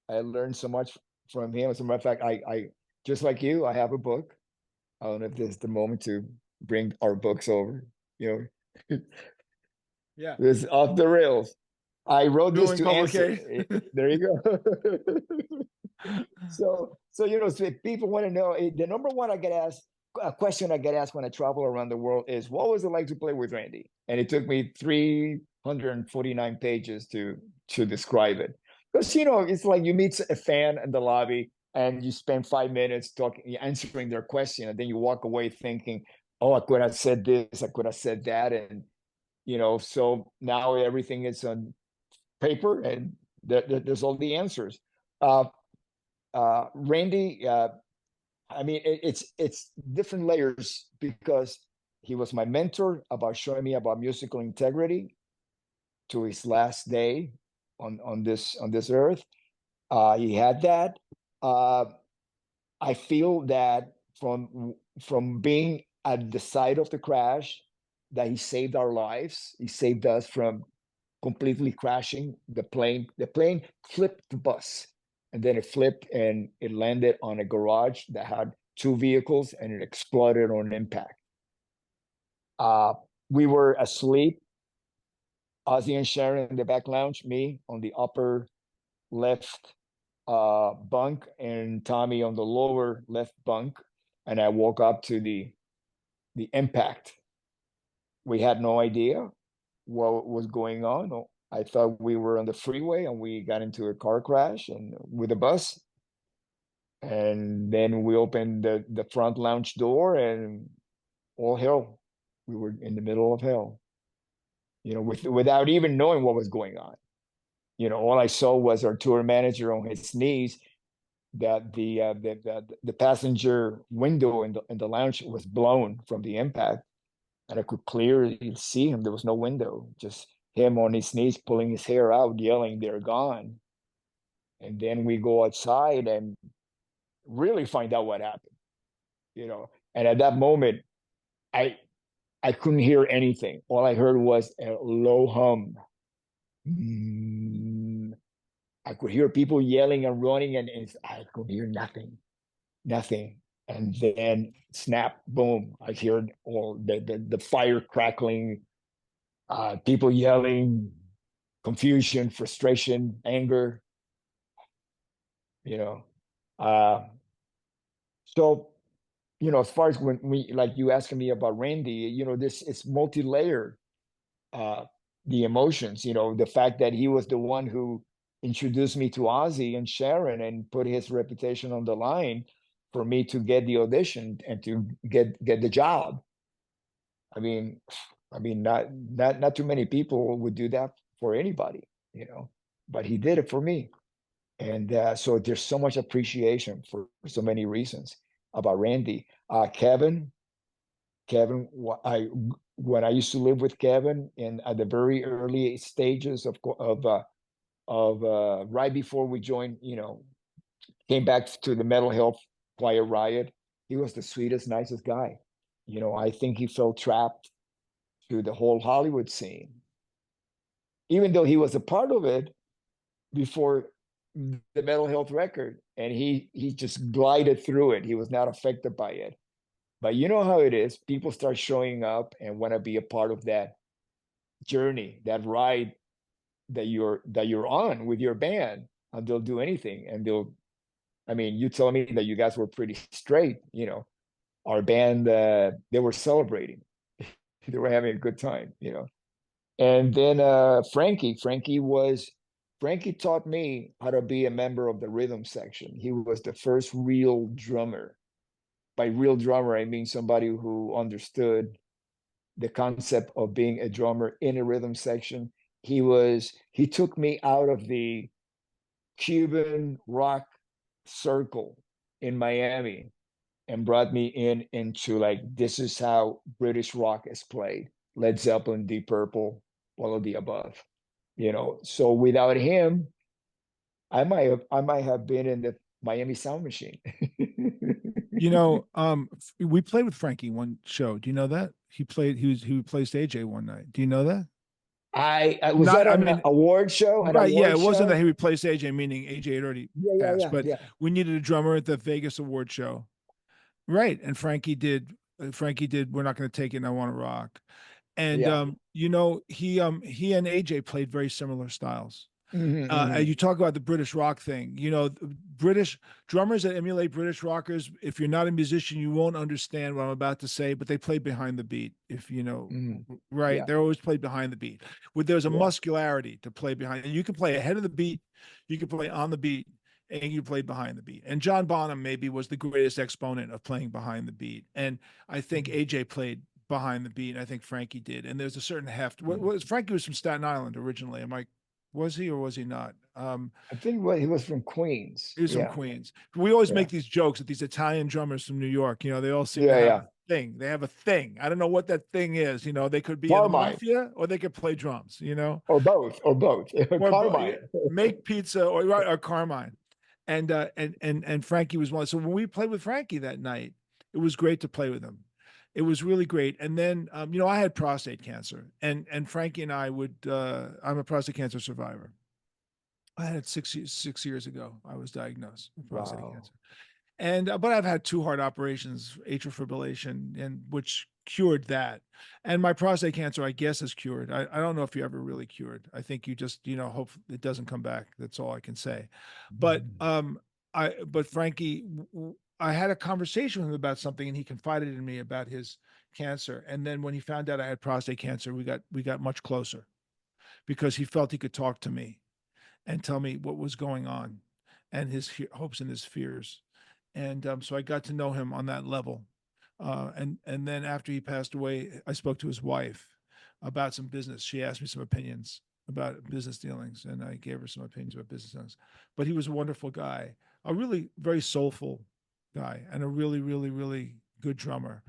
I learned so much from him. As a matter of fact, I just like you, I have a book. I don't know if this is the moment to bring our books over. You know, Yeah. this is off the rails. I wrote this Doing to answer. publication. There you go. So you know, so if people want to know, the number one I get asked, a question I get asked when I travel around the world is, what was it like to play with Randy? And it took me 349 pages to describe it. Because you know, it's like you meet a fan in the lobby and you spend 5 minutes talking, answering their question, and then you walk away thinking, oh, I could have said this, I could have said that, and you know, so now everything is on paper and there's all the answers. Uh, Randy, I mean, it's different layers because he was my mentor about showing me about musical integrity to his last day on this earth. He had that. I feel that from being at the side of the crash, that he saved our lives. He saved us from completely crashing the plane. The plane flipped the bus, and then it flipped and it landed on a garage that had two vehicles, and it exploded on impact. We were asleep, Ozzy and Sharon in the back lounge, me on the upper left bunk, and Tommy on the lower left bunk. And I woke up to the impact. We had no idea what was going on. I thought we were on the freeway and we got into a car crash and with a bus. And then we opened the front lounge door and all hell. We were in the middle of hell, you know, without even knowing what was going on. You know, all I saw was our tour manager on his knees, that the passenger window in the lounge was blown from the impact, and I could clearly see him. There was no window, just him on his knees, pulling his hair out, yelling, "They're gone!" And then we go outside and really find out what happened. You know, and at that moment, I I couldn't hear anything. All I heard was a low hum. Mm. I could hear people yelling and running, and I could hear nothing, nothing. And then snap, boom! I heard all the fire crackling, people yelling, confusion, frustration, anger. You know, uh, so you know, as far as when we like you asking me about Randy, you know, this it's multi-layered. Uh, the emotions, you know, the fact that he was the one who introduced me to Ozzy and Sharon and put his reputation on the line for me to get the audition and to get the job. I mean, not too many people would do that for anybody, you know, but he did it for me. And so there's so much appreciation for so many reasons about Randy. Kevin, when I used to live with Kevin in at the very early stages of right before we joined, you know, came back to the mental health Quiet Riot, he was the sweetest, nicest guy. You know, I think he felt trapped to the whole Hollywood scene, even though he was a part of it before the mental health record, and he just glided through it. He was not affected by it. But you know how it is. People start showing up and want to be a part of that journey, that ride that you're on with your band, and they'll do anything. And they'll, I mean, you tell me that you guys were pretty straight, you know. Our band, they were celebrating. They were having a good time, you know. And then Frankie taught me how to be a member of the rhythm section. He was the first real drummer. By real drummer, I mean somebody who understood the concept of being a drummer in a rhythm section. He took me out of the Cuban rock circle in Miami and brought me into like, this is how British rock is played. Led Zeppelin, Deep Purple, all of the above. You know, so without him, I might have been in the Miami Sound Machine. You know, we played with Frankie one show. Do you know that? He replaced AJ one night. Do you know that? I was Not, that I an mean, award show? An right? Yeah, award it wasn't show? that he replaced AJ, meaning AJ had already Yeah, yeah, passed, yeah, but yeah. we needed a drummer at the Vegas award show, right? And Frankie did. Frankie did. We're not going to take it. And I want to rock. And Yeah. he and AJ played very similar styles. Mhm. You talk about the British rock thing. British drummers that emulate British rockers. If you're not a musician, you won't understand what I'm about to say. But they play behind the beat. If you know, Mhm. right? Yeah. They're always played behind the beat. There's a Yeah. muscularity to play behind. And you can play ahead of the beat, you can play on the beat, and you play behind the beat. And John Bonham maybe was the greatest exponent of playing behind the beat. And I think AJ played behind the beat. And I think Frankie did. And there's a certain heft. Frankie was from Staten Island originally. Was he or was he not? I think he was from Queens. He was from Yeah. Queens. We always Yeah. make these jokes that these Italian drummers from New York, they all seem to Yeah, have yeah. a thing. They have a thing. I don't know what that thing is. They could be in the Carmine. mafia or they could play drums, Or both. or Carmine. make pizza or Carmine. And Frankie was one. So when we played with Frankie that night, it was great to play with him. It was really great. And then, I had prostate cancer, and Frankie and I would. I'm a prostate cancer survivor. I had it 6 years ago. I was diagnosed with prostate Wow. cancer, and but I've had 2 heart operations, atrial fibrillation, and which cured that. And my prostate cancer, I guess, is cured. I don't know if you ever really cured. I think you just, hope it doesn't come back. That's all I can say. But but Frankie, I had a conversation with him about something, and he confided in me about his cancer. And then when he found out I had prostate cancer, we got much closer because he felt he could talk to me and tell me what was going on and his hopes and his fears. And so I got to know him on that level. And then after he passed away, I spoke to his wife about some business. She asked me some opinions about business dealings, and I gave her some opinions about business dealings. But he was a wonderful guy, a really very soulful guy, and a really, really, really good drummer.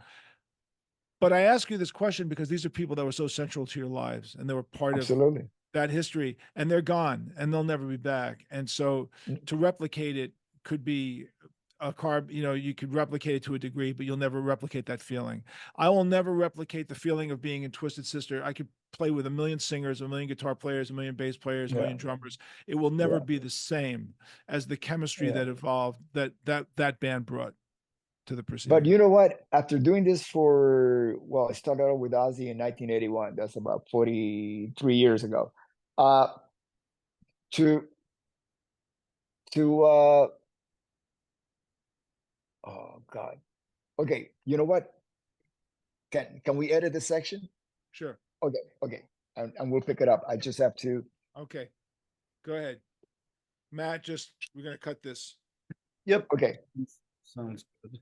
But I ask you this question because these are people that were so central to your lives, and they were part of Absolutely. that history, and they're gone and they'll never be back. And so to replicate it could be you could replicate it to a degree, but you'll never replicate that feeling. I will never replicate the feeling of being in Twisted Sister. I could play with a million singers, a million guitar players, a million bass players, a million drummers. It will never be the same as the chemistry that evolved that band brought to the proceeding. But you know what? After doing this I started out with Ozzy in 1981. That's about 43 years ago. To oh God. Okay, you know what? Can we edit this section? Sure. Okay. And we'll pick it up. I just have to. Okay. Go ahead. Matt, we're gonna cut this. Yep. Okay. Sounds good.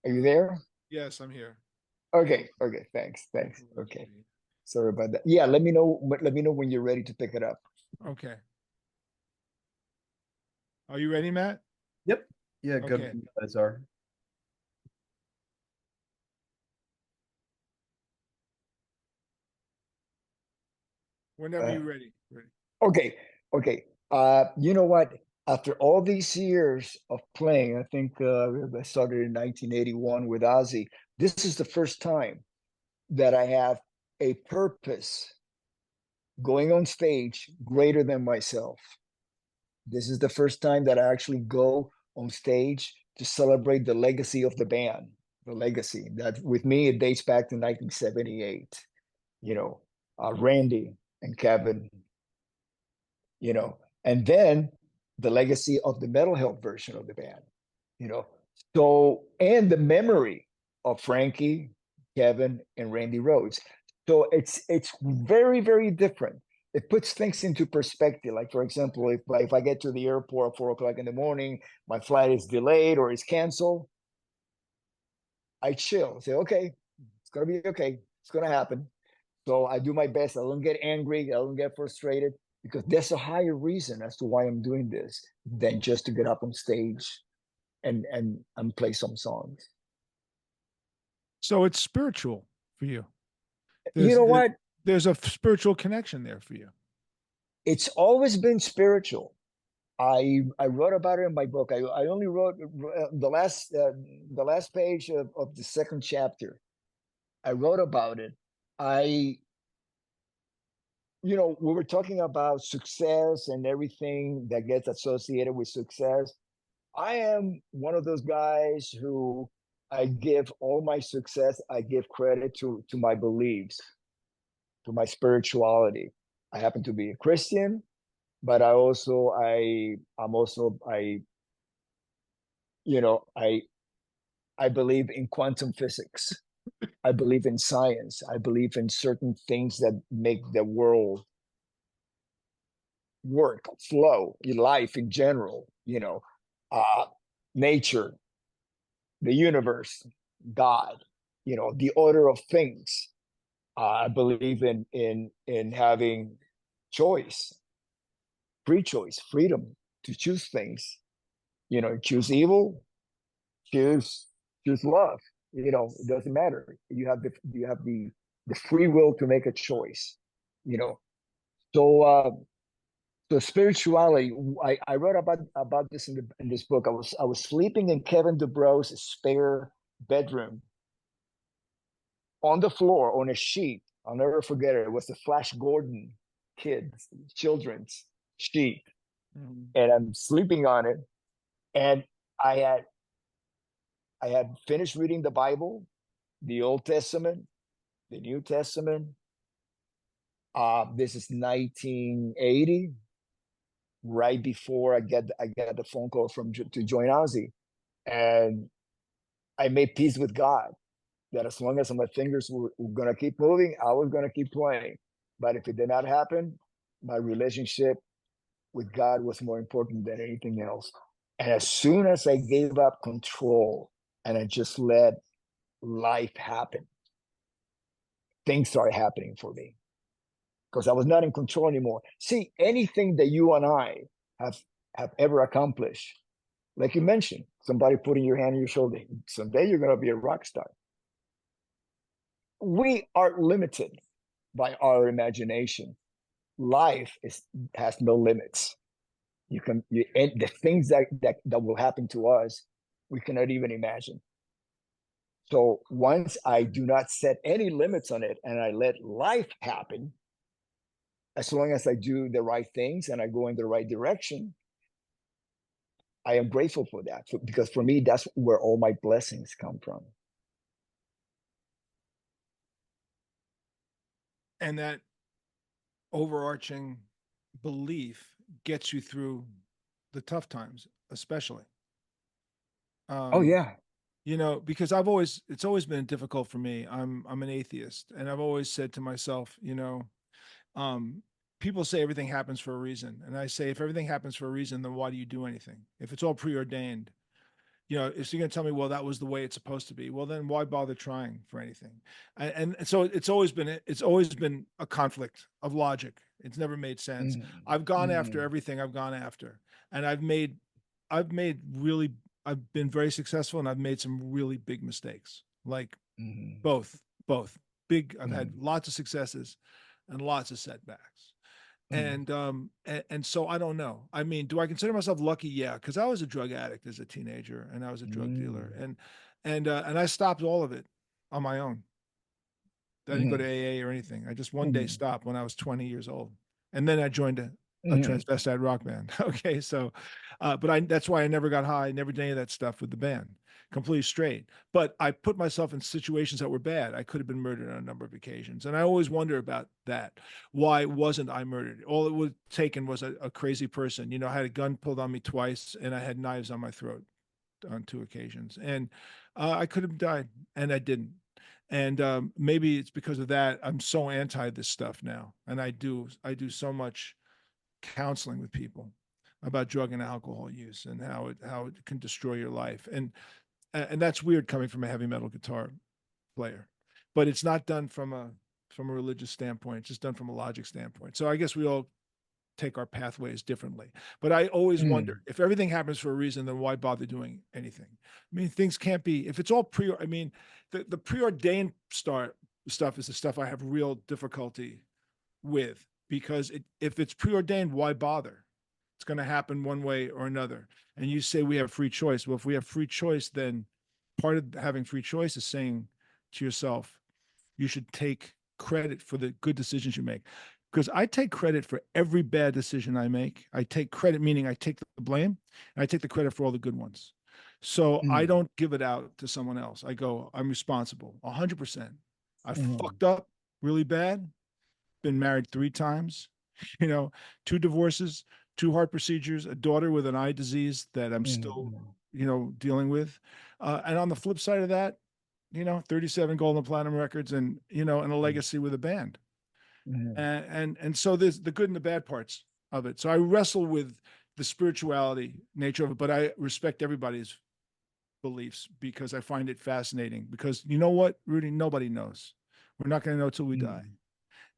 Are you there? Yes, I'm here. Okay. Thanks. Okay. Sorry about that. Yeah, let me know when you're ready to pick it up. Okay. Are you ready, Matt? Yep. Yeah, good. Okay. You guys are. Whenever you're ready. Okay. You know what? After all these years of playing, I think I started in 1981 with Ozzy. This is the first time that I have a purpose going on stage greater than myself. This is the first time that I actually go on stage to celebrate the legacy of the band. The legacy that with me, it dates back to 1978. Randy and Kevin, and then the legacy of the Metal Health version of the band, you know. So, and the memory of Frankie, Kevin, and Randy Rhoads. So it's very, very different. It puts things into perspective. Like, for example, if I get to the airport at 4 o'clock in the morning, my flight is delayed or is canceled, I chill. Say, okay, it's gonna be okay. It's gonna happen. So I do my best. I don't get angry. I don't get frustrated. because there's a higher reason as to why I'm doing this than just to get up on stage and play some songs. So it's spiritual for you. You know what? There's a spiritual connection there for you. It's always been spiritual. I wrote about it in my book. I only wrote the last page of the second chapter. I wrote about it. We were talking about success and everything that gets associated with success. I am one of those guys who I give all my success, I give credit to my beliefs, to my spirituality. I happen to be a Christian, but I'm also I believe in quantum physics. I believe in science. I believe in certain things that make the world work, flow, life in general, nature, the universe, God, the order of things. I believe in having choice, free choice, freedom to choose things. Choose evil, choose love. It doesn't matter. You have the free will to make a choice. So so spirituality. I wrote about this in this book. I was sleeping in Kevin DuBrose's spare bedroom on the floor on a sheet. I'll never forget it. It was the Flash Gordon children's sheet, and I'm sleeping on it. And I had finished reading the Bible, the Old Testament, the New Testament. This is 1980, right before I get the phone call to join Ozzy, and I made peace with God that as long as my fingers were gonna keep moving, I was gonna keep playing. But if it did not happen, my relationship with God was more important than anything else. And as soon as I gave up control and I just let life happen, things started happening for me because I was not in control anymore. See, anything that you and I have ever accomplished, like you mentioned, somebody putting your hand on your shoulder, someday you're going to be a rock star. We are limited by our imagination. Life has no limits. And the things that will happen to us, we cannot even imagine. So once I do not set any limits on it and I let life happen, as long as I do the right things and I go in the right direction, I am grateful for that. Because for me, that's where all my blessings come from. And that overarching belief gets you through the tough times, especially. Oh yeah. Because it's always been difficult for me. I'm an atheist, and I've always said to myself, people say everything happens for a reason, and I say if everything happens for a reason, then why do you do anything? If it's all preordained, if you're going to tell me, well, that was the way it's supposed to be, well, then why bother trying for anything? And so it's always been a conflict of logic. It's never made sense. I've gone after everything I've gone after, and I've been very successful, and I've made some really big mistakes, like both big. I've had lots of successes and lots of setbacks. And so I don't know. I mean, do I consider myself lucky? Yeah, because I was a drug addict as a teenager, and I was a drug dealer, and I stopped all of it on my own. I didn't go to AA or anything. I just one day stopped when I was 20 years old, and then I joined a transvestite rock band. Okay, so, but that's why I never got high, never did any of that stuff with the band. Completely straight. But I put myself in situations that were bad. I could have been murdered on a number of occasions. And I always wonder about that. Why wasn't I murdered? All it was taken was a crazy person. I had a gun pulled on me twice, and I had knives on my throat on 2 occasions. And I could have died, and I didn't. And maybe it's because of that I'm so anti this stuff now. And I do so much counseling with people about drug and alcohol use and how it can destroy your life. And that's weird coming from a heavy metal guitar player, but it's not done from a religious standpoint. It's just done from a logic standpoint. So I guess we all take our pathways differently. But I always wonder, if everything happens for a reason, then why bother doing anything? I mean, things can't be, if it's all I mean, the preordained stuff is the stuff I have real difficulty with, because if it's preordained, why bother? It's going to happen one way or another. And you say we have free choice. Well, if we have free choice, then part of having free choice is saying to yourself, you should take credit for the good decisions you make. Because I take credit for every bad decision I make. I take credit, meaning I take the blame, and I take the credit for all the good ones. So I don't give it out to someone else. I go, I'm responsible 100%. I fucked up really bad, been married 3 times, 2 divorces, 2 heart procedures, a daughter with an eye disease that I'm still, dealing with. And on the flip side of that, 37 gold and platinum records, and, and a legacy with a band. And so there's the good and the bad parts of it. So I wrestle with the spirituality nature of it, but I respect everybody's beliefs because I find it fascinating. Because you know what, Rudy, nobody knows. We're not going to know till we die.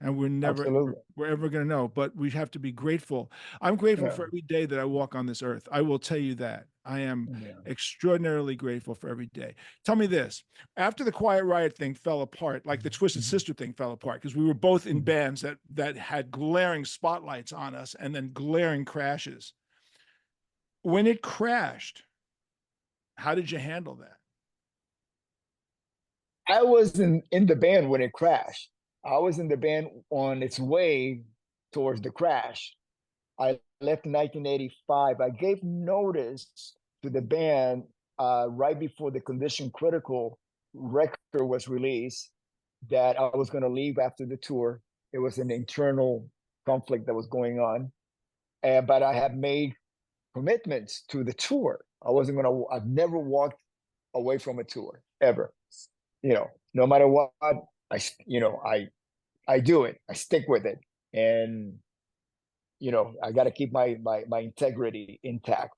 And we're ever going to know, but we have to be grateful. I'm grateful for every day that I walk on this earth. I will tell you that. I am extraordinarily grateful for every day. Tell me this, after the Quiet Riot thing fell apart, like the Twisted Sister thing fell apart, because we were both in bands that had glaring spotlights on us and then glaring crashes. When it crashed, how did you handle that? I was in the band when it crashed. I was in the band on its way towards the crash. I left in 1985. I gave notice to the band right before the Condition Critical record was released that I was going to leave after the tour. It was an internal conflict that was going on. But I had made commitments to the tour. I've never walked away from a tour, ever. No matter what, I do it. I stick with it. And I got to keep my integrity intact.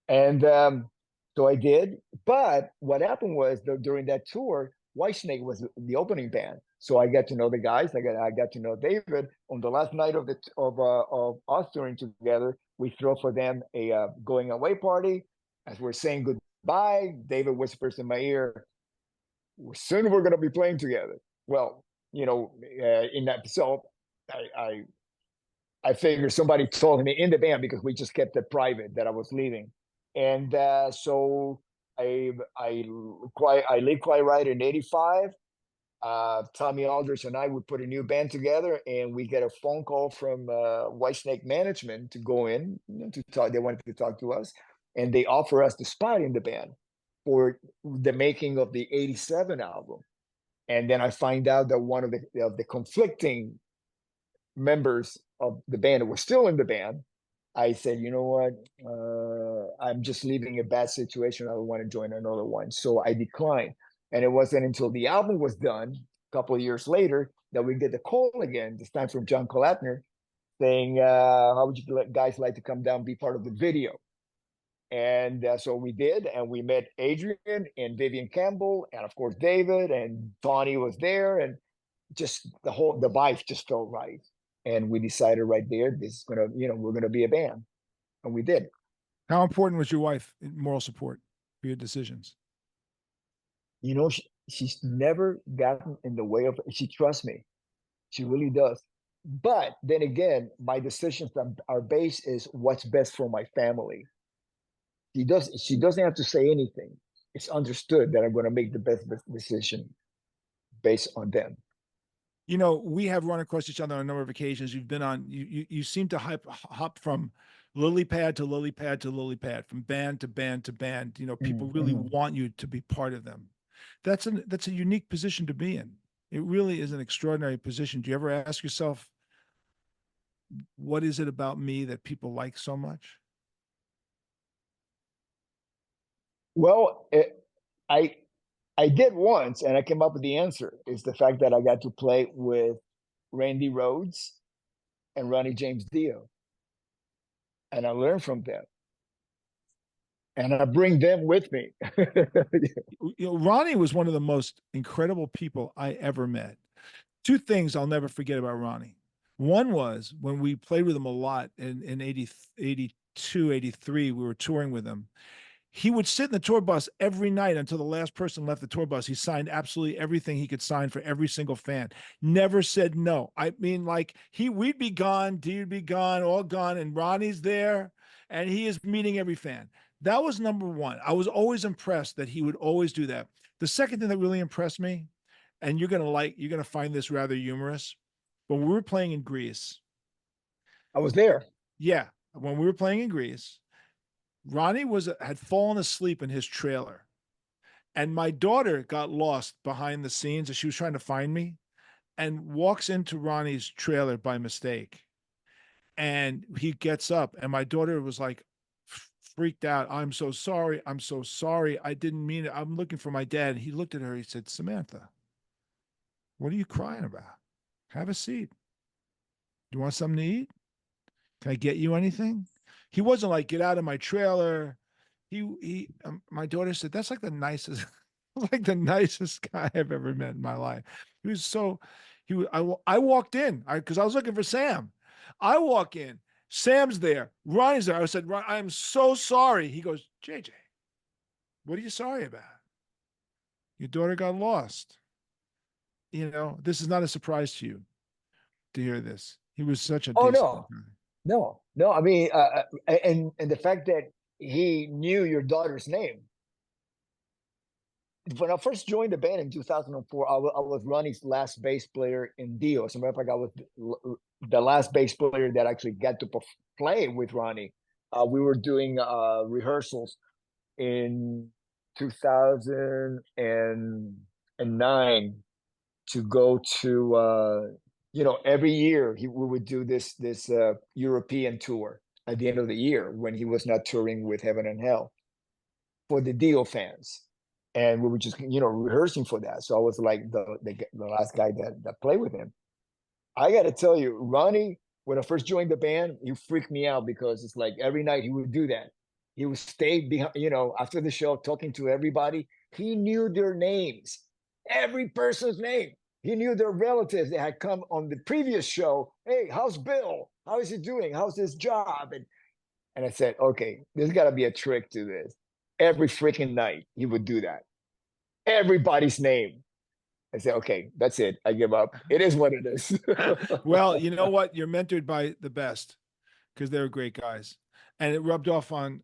And so I did. But what happened was during that tour, Whitesnake was the opening band. So I got to know the guys. I got to know David. On the last night of us touring together, we throw for them a going away party. As we're saying goodbye, David whispers in my ear, "Soon we're going to be playing together." Well, in that, so I figured somebody told me in the band, because we just kept it private that I was leaving. And so I leave Quiet Riot in 85. Tommy Aldrich and I would put a new band together, and we get a phone call from Whitesnake management to go in to talk. They wanted to talk to us, and they offer us the spot in the band for the making of the 87 album. And then I find out that one of the conflicting members of the band that was still in the band, I said, you know what, I'm just leaving a bad situation. I don't want to join another one. So I declined. And it wasn't until the album was done, a couple of years later, that we get the call again, this time from John Colatner, saying, how would you guys like to come down and be part of the video? And so we did, and we met Adrian and Vivian Campbell, and of course David, and Tawny was there, and just the vibe just felt right. And we decided right there, this is gonna, we're gonna be a band, and we did. How important was your wife in moral support for your decisions? She's never gotten in the way of. She trusts me, she really does. But then again, my decisions are based is what's best for my family. She doesn't have to say anything. It's understood that I'm going to make the best decision based on them. We have run across each other on a number of occasions. You've been on, you seem to hop from lily pad to lily pad to lily pad, from band to band to band. People really want you to be part of them. That's a unique position to be in. It really is an extraordinary position. Do you ever ask yourself, what is it about me that people like so much? Well, I did once, and I came up with the answer. It's the fact that I got to play with Randy Rhoads and Ronnie James Dio, and I learned from them, and I bring them with me. Ronnie was one of the most incredible people I ever met. 2 things I'll never forget about Ronnie. One was when we played with him a lot in 82, 83, we were touring with him. He would sit in the tour bus every night until the last person left the tour bus. He signed absolutely everything he could sign for every single fan. Never said no. I mean, like we'd be gone, D would be gone, all gone, and Ronnie's there, and he is meeting every fan. That was number one. I was always impressed that he would always do that. The second thing that really impressed me, and you're gonna find this rather humorous, when we were playing in Greece. I was there. Yeah, when we were playing in Greece, Ronnie had fallen asleep in his trailer, and my daughter got lost behind the scenes as she was trying to find me, and walks into Ronnie's trailer by mistake. And he gets up, and my daughter was like freaked out. I'm so sorry. I'm so sorry. I didn't mean it. I'm looking for my dad. And he looked at her. He said, Samantha, what are you crying about? Have a seat. Do you want something to eat? Can I get you anything? He wasn't like, get out of my trailer. My daughter said, that's like the nicest, like the nicest guy I've ever met in my life. He was so, I walked in because I was looking for Sam. I walk in, Sam's there, Ronnie's there. I said, I'm so sorry. He goes, JJ, what are you sorry about? Your daughter got lost. You know, this is not a surprise to you to hear this. He was such a Oh decent no, guy. no. I mean, and the fact that he knew your daughter's name. When I first joined the band in 2004, I was Ronnie's last bass player in Dio. As a matter of fact, I was the last bass player that actually got to play with Ronnie. We were doing rehearsals in 2009 to go to every year we would do this European tour at the end of the year when he was not touring with Heaven and Hell for the Dio fans, and we were just rehearsing for that. So I was like the last guy that played with him. I got to tell you, Ronnie, when I first joined the band, he freaked me out because it's like every night he would do that. He would stay behind, after the show, talking to everybody. He knew their names, every person's name. He knew their relatives that had come on the previous show. Hey, how's Bill? How is he doing? How's his job? And I said, okay, there's got to be a trick to this. Every freaking night he would do that. Everybody's name. I said, okay, that's it. I give up. It is what it is. Well, you know what? You're mentored by the best because they're great guys, and it rubbed off on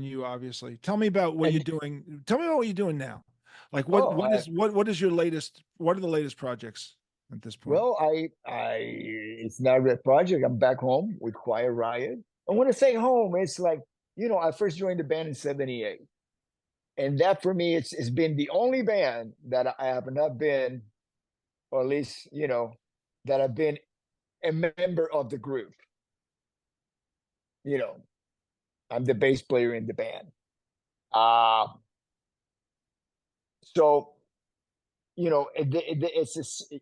you, obviously. Tell me about what you're doing. Tell me about what you're doing now. Like what is your latest? What are the latest projects at this point? Well, it's not a red project. I'm back home with Quiet Riot. And when I say home, it's like, I first joined the band in '78. And that for me, it's been the only band that I have not been, or at least, that I've been a member of the group. I'm the bass player in the band. So, it's just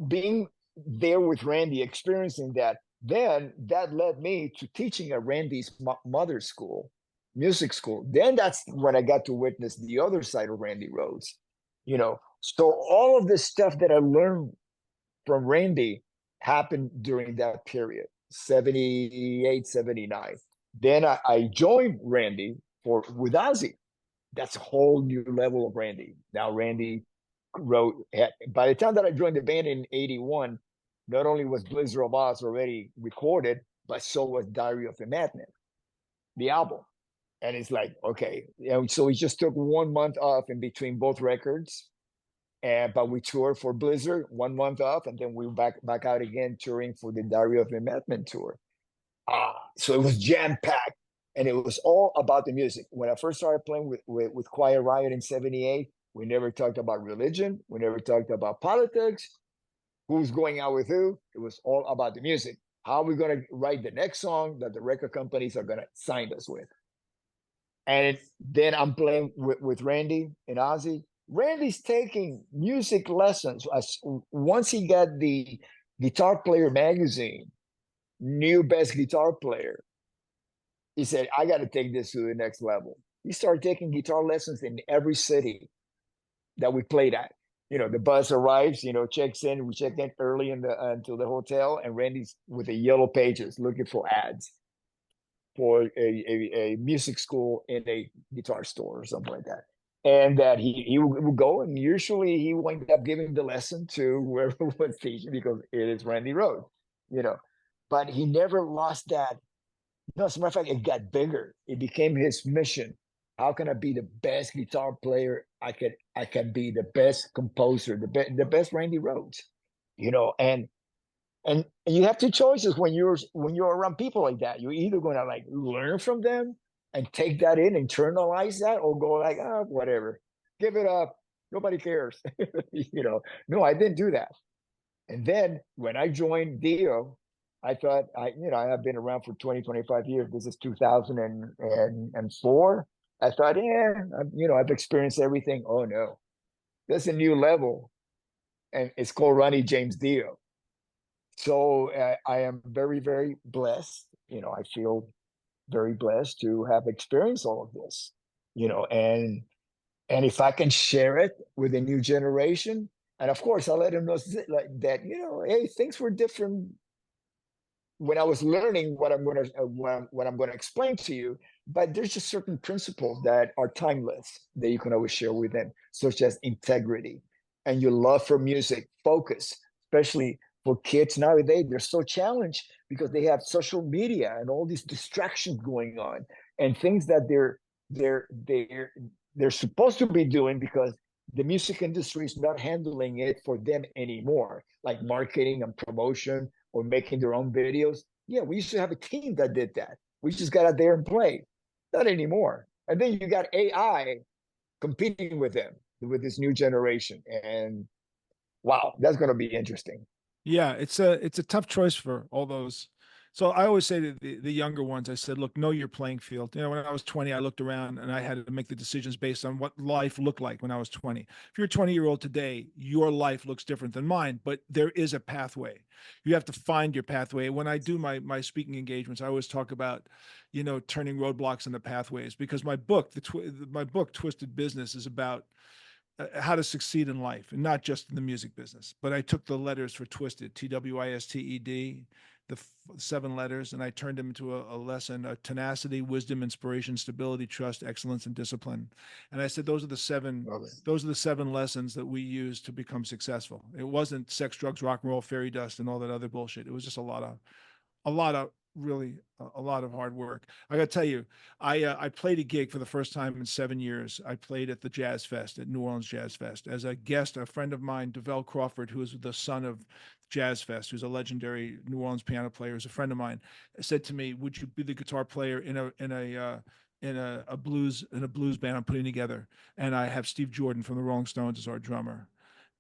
being there with Randy, experiencing that. Then that led me to teaching at Randy's mother school, music school. Then that's when I got to witness the other side of Randy Rhoads. So all of this stuff that I learned from Randy happened during that period, 78, 79. Then I joined Randy with Ozzy. That's a whole new level of Randy. Now Randy by the time that I joined the band in 81, not only was Blizzard of Oz already recorded, but so was Diary of a Madman, the album. And it's like, okay, so we just took 1 month off in between both records, but we toured for Blizzard 1 month off, and then we were back out again touring for the Diary of a Madman tour. So it was jam packed, and it was all about the music. When I first started playing with Quiet Riot in '78, we never talked about religion. We never talked about politics. Who's going out with who? It was all about the music. How are we going to write the next song that the record companies are going to sign us with? And then I'm playing with Randy and Ozzy. Randy's taking music lessons. Once he got the Guitar Player magazine, new best guitar player, he said, I got to take this to the next level. He started taking guitar lessons in every city that we played at. the bus arrives, checks in. We check in early into the hotel, and Randy's with the yellow pages looking for ads for a music school in a guitar store or something like that. And that he would go, and usually he would end up giving the lesson to whoever was teaching, because it is Randy Rhoads, you know. But he never lost that. No, as a matter of fact, it got bigger. It became his mission. How can I be the best guitar player? I can be the best composer, the best Randy Rhoads, and you have two choices when you're around people like that. You're either going to like learn from them and take that in, internalize that, or go like, whatever, give it up, nobody cares. No, I didn't do that. And then when I joined Dio, I thought, I have been around for 20, 25 years. This is 2004. I thought, I've experienced everything. Oh no, there's a new level, and it's called Ronnie James Dio. So I am very, very blessed. I feel very blessed to have experienced all of this. And if I can share it with a new generation, and of course I'll let them know like that. Hey, things were different when I was learning what I'm going to what I'm going to explain to you. But there's just certain principles that are timeless that you can always share with them, such as integrity and your love for music, focus, especially for kids nowadays. They're so challenged because they have social media and all these distractions going on, and things that they're supposed to be doing, because the music industry is not handling it for them anymore, like marketing and promotion or making their own videos. Yeah, we used to have a team that did that. We just got out there and played. Not anymore. And then you got AI competing with them, with this new generation. And wow, that's going to be interesting. Yeah, it's a tough choice for all those. So I always say to the younger ones, I said, look, know your playing field. When I was 20, I looked around and I had to make the decisions based on what life looked like when I was 20. If you're a 20-year-old today, your life looks different than mine, but there is a pathway. You have to find your pathway. When I do my speaking engagements, I always talk about, turning roadblocks into pathways, because my book, my book, Twisted Business, is about how to succeed in life, and not just in the music business. But I took the letters for Twisted, TWISTED, the 7 letters, and I turned them into a lesson: tenacity, wisdom, inspiration, stability, trust, excellence, and discipline. And I said, those are the 7. Those are the 7 lessons that we use to become successful. It wasn't sex, drugs, rock and roll, fairy dust, and all that other bullshit. It was just a lot of really a lot of hard work. I got to tell you, I played a gig for the first time in 7 years. I played at the Jazz Fest, at New Orleans Jazz Fest, as a guest. A friend of mine, DeVell Crawford, who is the son of Jazz Fest, who's a legendary New Orleans piano player, is a friend of mine, said to me, "Would you be the guitar player in a blues band I'm putting together?" And I have Steve Jordan from the Rolling Stones as our drummer.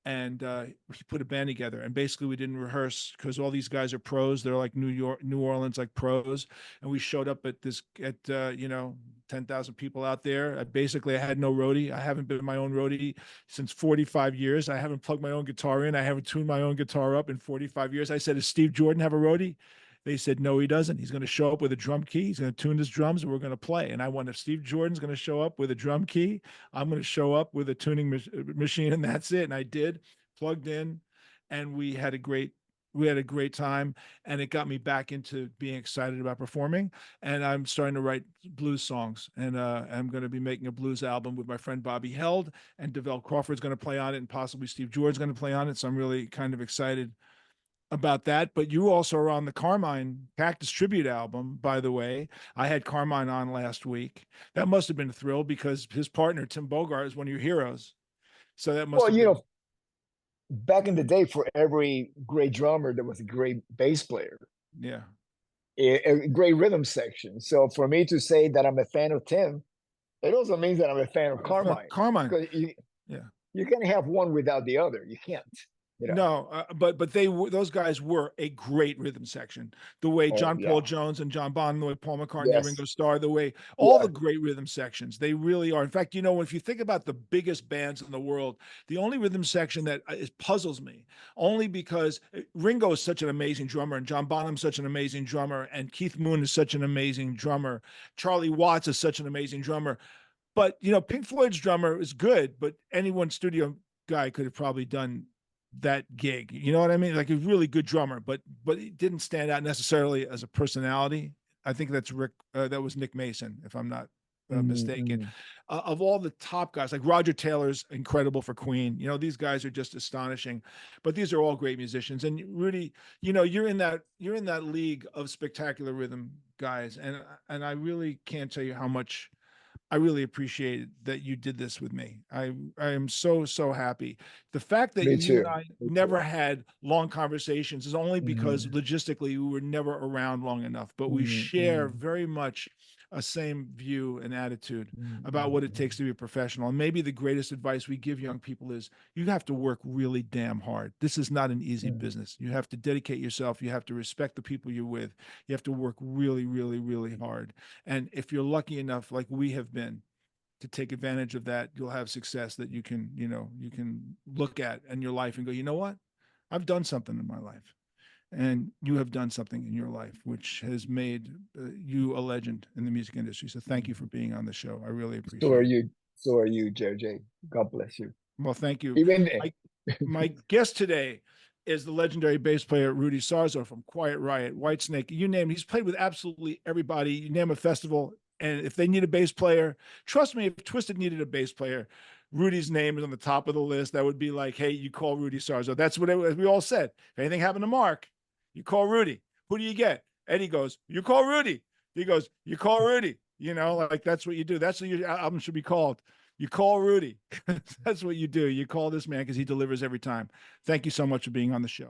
And he put a band together, and basically we didn't rehearse because all these guys are pros. They're like New Orleans, like pros. And we showed up at 10,000 people out there. I had no roadie. I haven't been my own roadie since 45 years. I haven't plugged my own guitar in. I haven't tuned my own guitar up in 45 years. I said, does Steve Jordan have a roadie? They said, no, he doesn't. He's going to show up with a drum key. He's going to tune his drums, and we're going to play. And I wonder, if Steve Jordan's going to show up with a drum key, I'm going to show up with a tuning machine, and that's it. And I did, plugged in, and we had a great time, and it got me back into being excited about performing. And I'm starting to write blues songs, and I'm going to be making a blues album with my friend Bobby Held, and DeVell Crawford's going to play on it, and possibly Steve Jordan's going to play on it. So I'm really kind of excited about that. But you also are on the Carmine Cactus tribute album, by the way. I had Carmine on last week. That must have been a thrill, because his partner Tim Bogart is one of your heroes. So that must have been... back in the day, for every great drummer, there was a great bass player. Yeah. A great rhythm section. So for me to say that I'm a fan of Tim, it also means that I'm a fan of Carmine. Because you can't have one without the other. You can't. No, but those guys were a great rhythm section. The way John Paul Jones and John Bonham, the way Paul McCartney, Ringo Starr, the way all the great rhythm sections, they really are. In fact, if you think about the biggest bands in the world, the only rhythm section that puzzles me, only because Ringo is such an amazing drummer, and John Bonham's such an amazing drummer, and Keith Moon is such an amazing drummer, Charlie Watts is such an amazing drummer. But Pink Floyd's drummer is good, but anyone studio guy could have probably done that gig. You know what I mean? Like a really good drummer, but he didn't stand out necessarily as a personality. I think that's Rick. That was Nick Mason, if I'm not mistaken. Of all the top guys, like Roger Taylor's incredible for Queen. You know, these guys are just astonishing. But these are all great musicians. And Rudy, you know, you're in that league of spectacular rhythm guys, and I really can't tell you how much I really appreciate that you did this with me. I am so happy. The fact that Me you too. and I never had long conversations is only because Mhm. logistically we were never around long enough, but we share very much a same view and attitude about what it takes to be a professional. And maybe the greatest advice we give young people is you have to work really damn hard. This is not an easy business. You have to dedicate yourself. You have to respect the people you're with. You have to work really, really, really hard. And if you're lucky enough, like we have been, to take advantage of that, you'll have success that you can, you know, you can look at in your life and go, you know what? I've done something in my life. And you have done something in your life, which has made you a legend in the music industry. So thank you for being on the show. I really So appreciate are it. you. So are you, JJ. God bless you. Well, thank you. Even My guest today is the legendary bass player Rudy Sarzo from Quiet Riot, Whitesnake. You name it. He's played with absolutely everybody. You name a festival, and if they need a bass player, trust me, if Twisted needed a bass player, Rudy's name is on the top of the list. That would be like, hey, you call Rudy Sarzo. That's what we all said. If anything happened to Mark, you call Rudy. Who do you get? Eddie goes, you call Rudy. He goes, you call Rudy. You know, like that's what you do. That's what your album should be called. You call Rudy. That's what you do. You call this man because he delivers every time. Thank you so much for being on the show.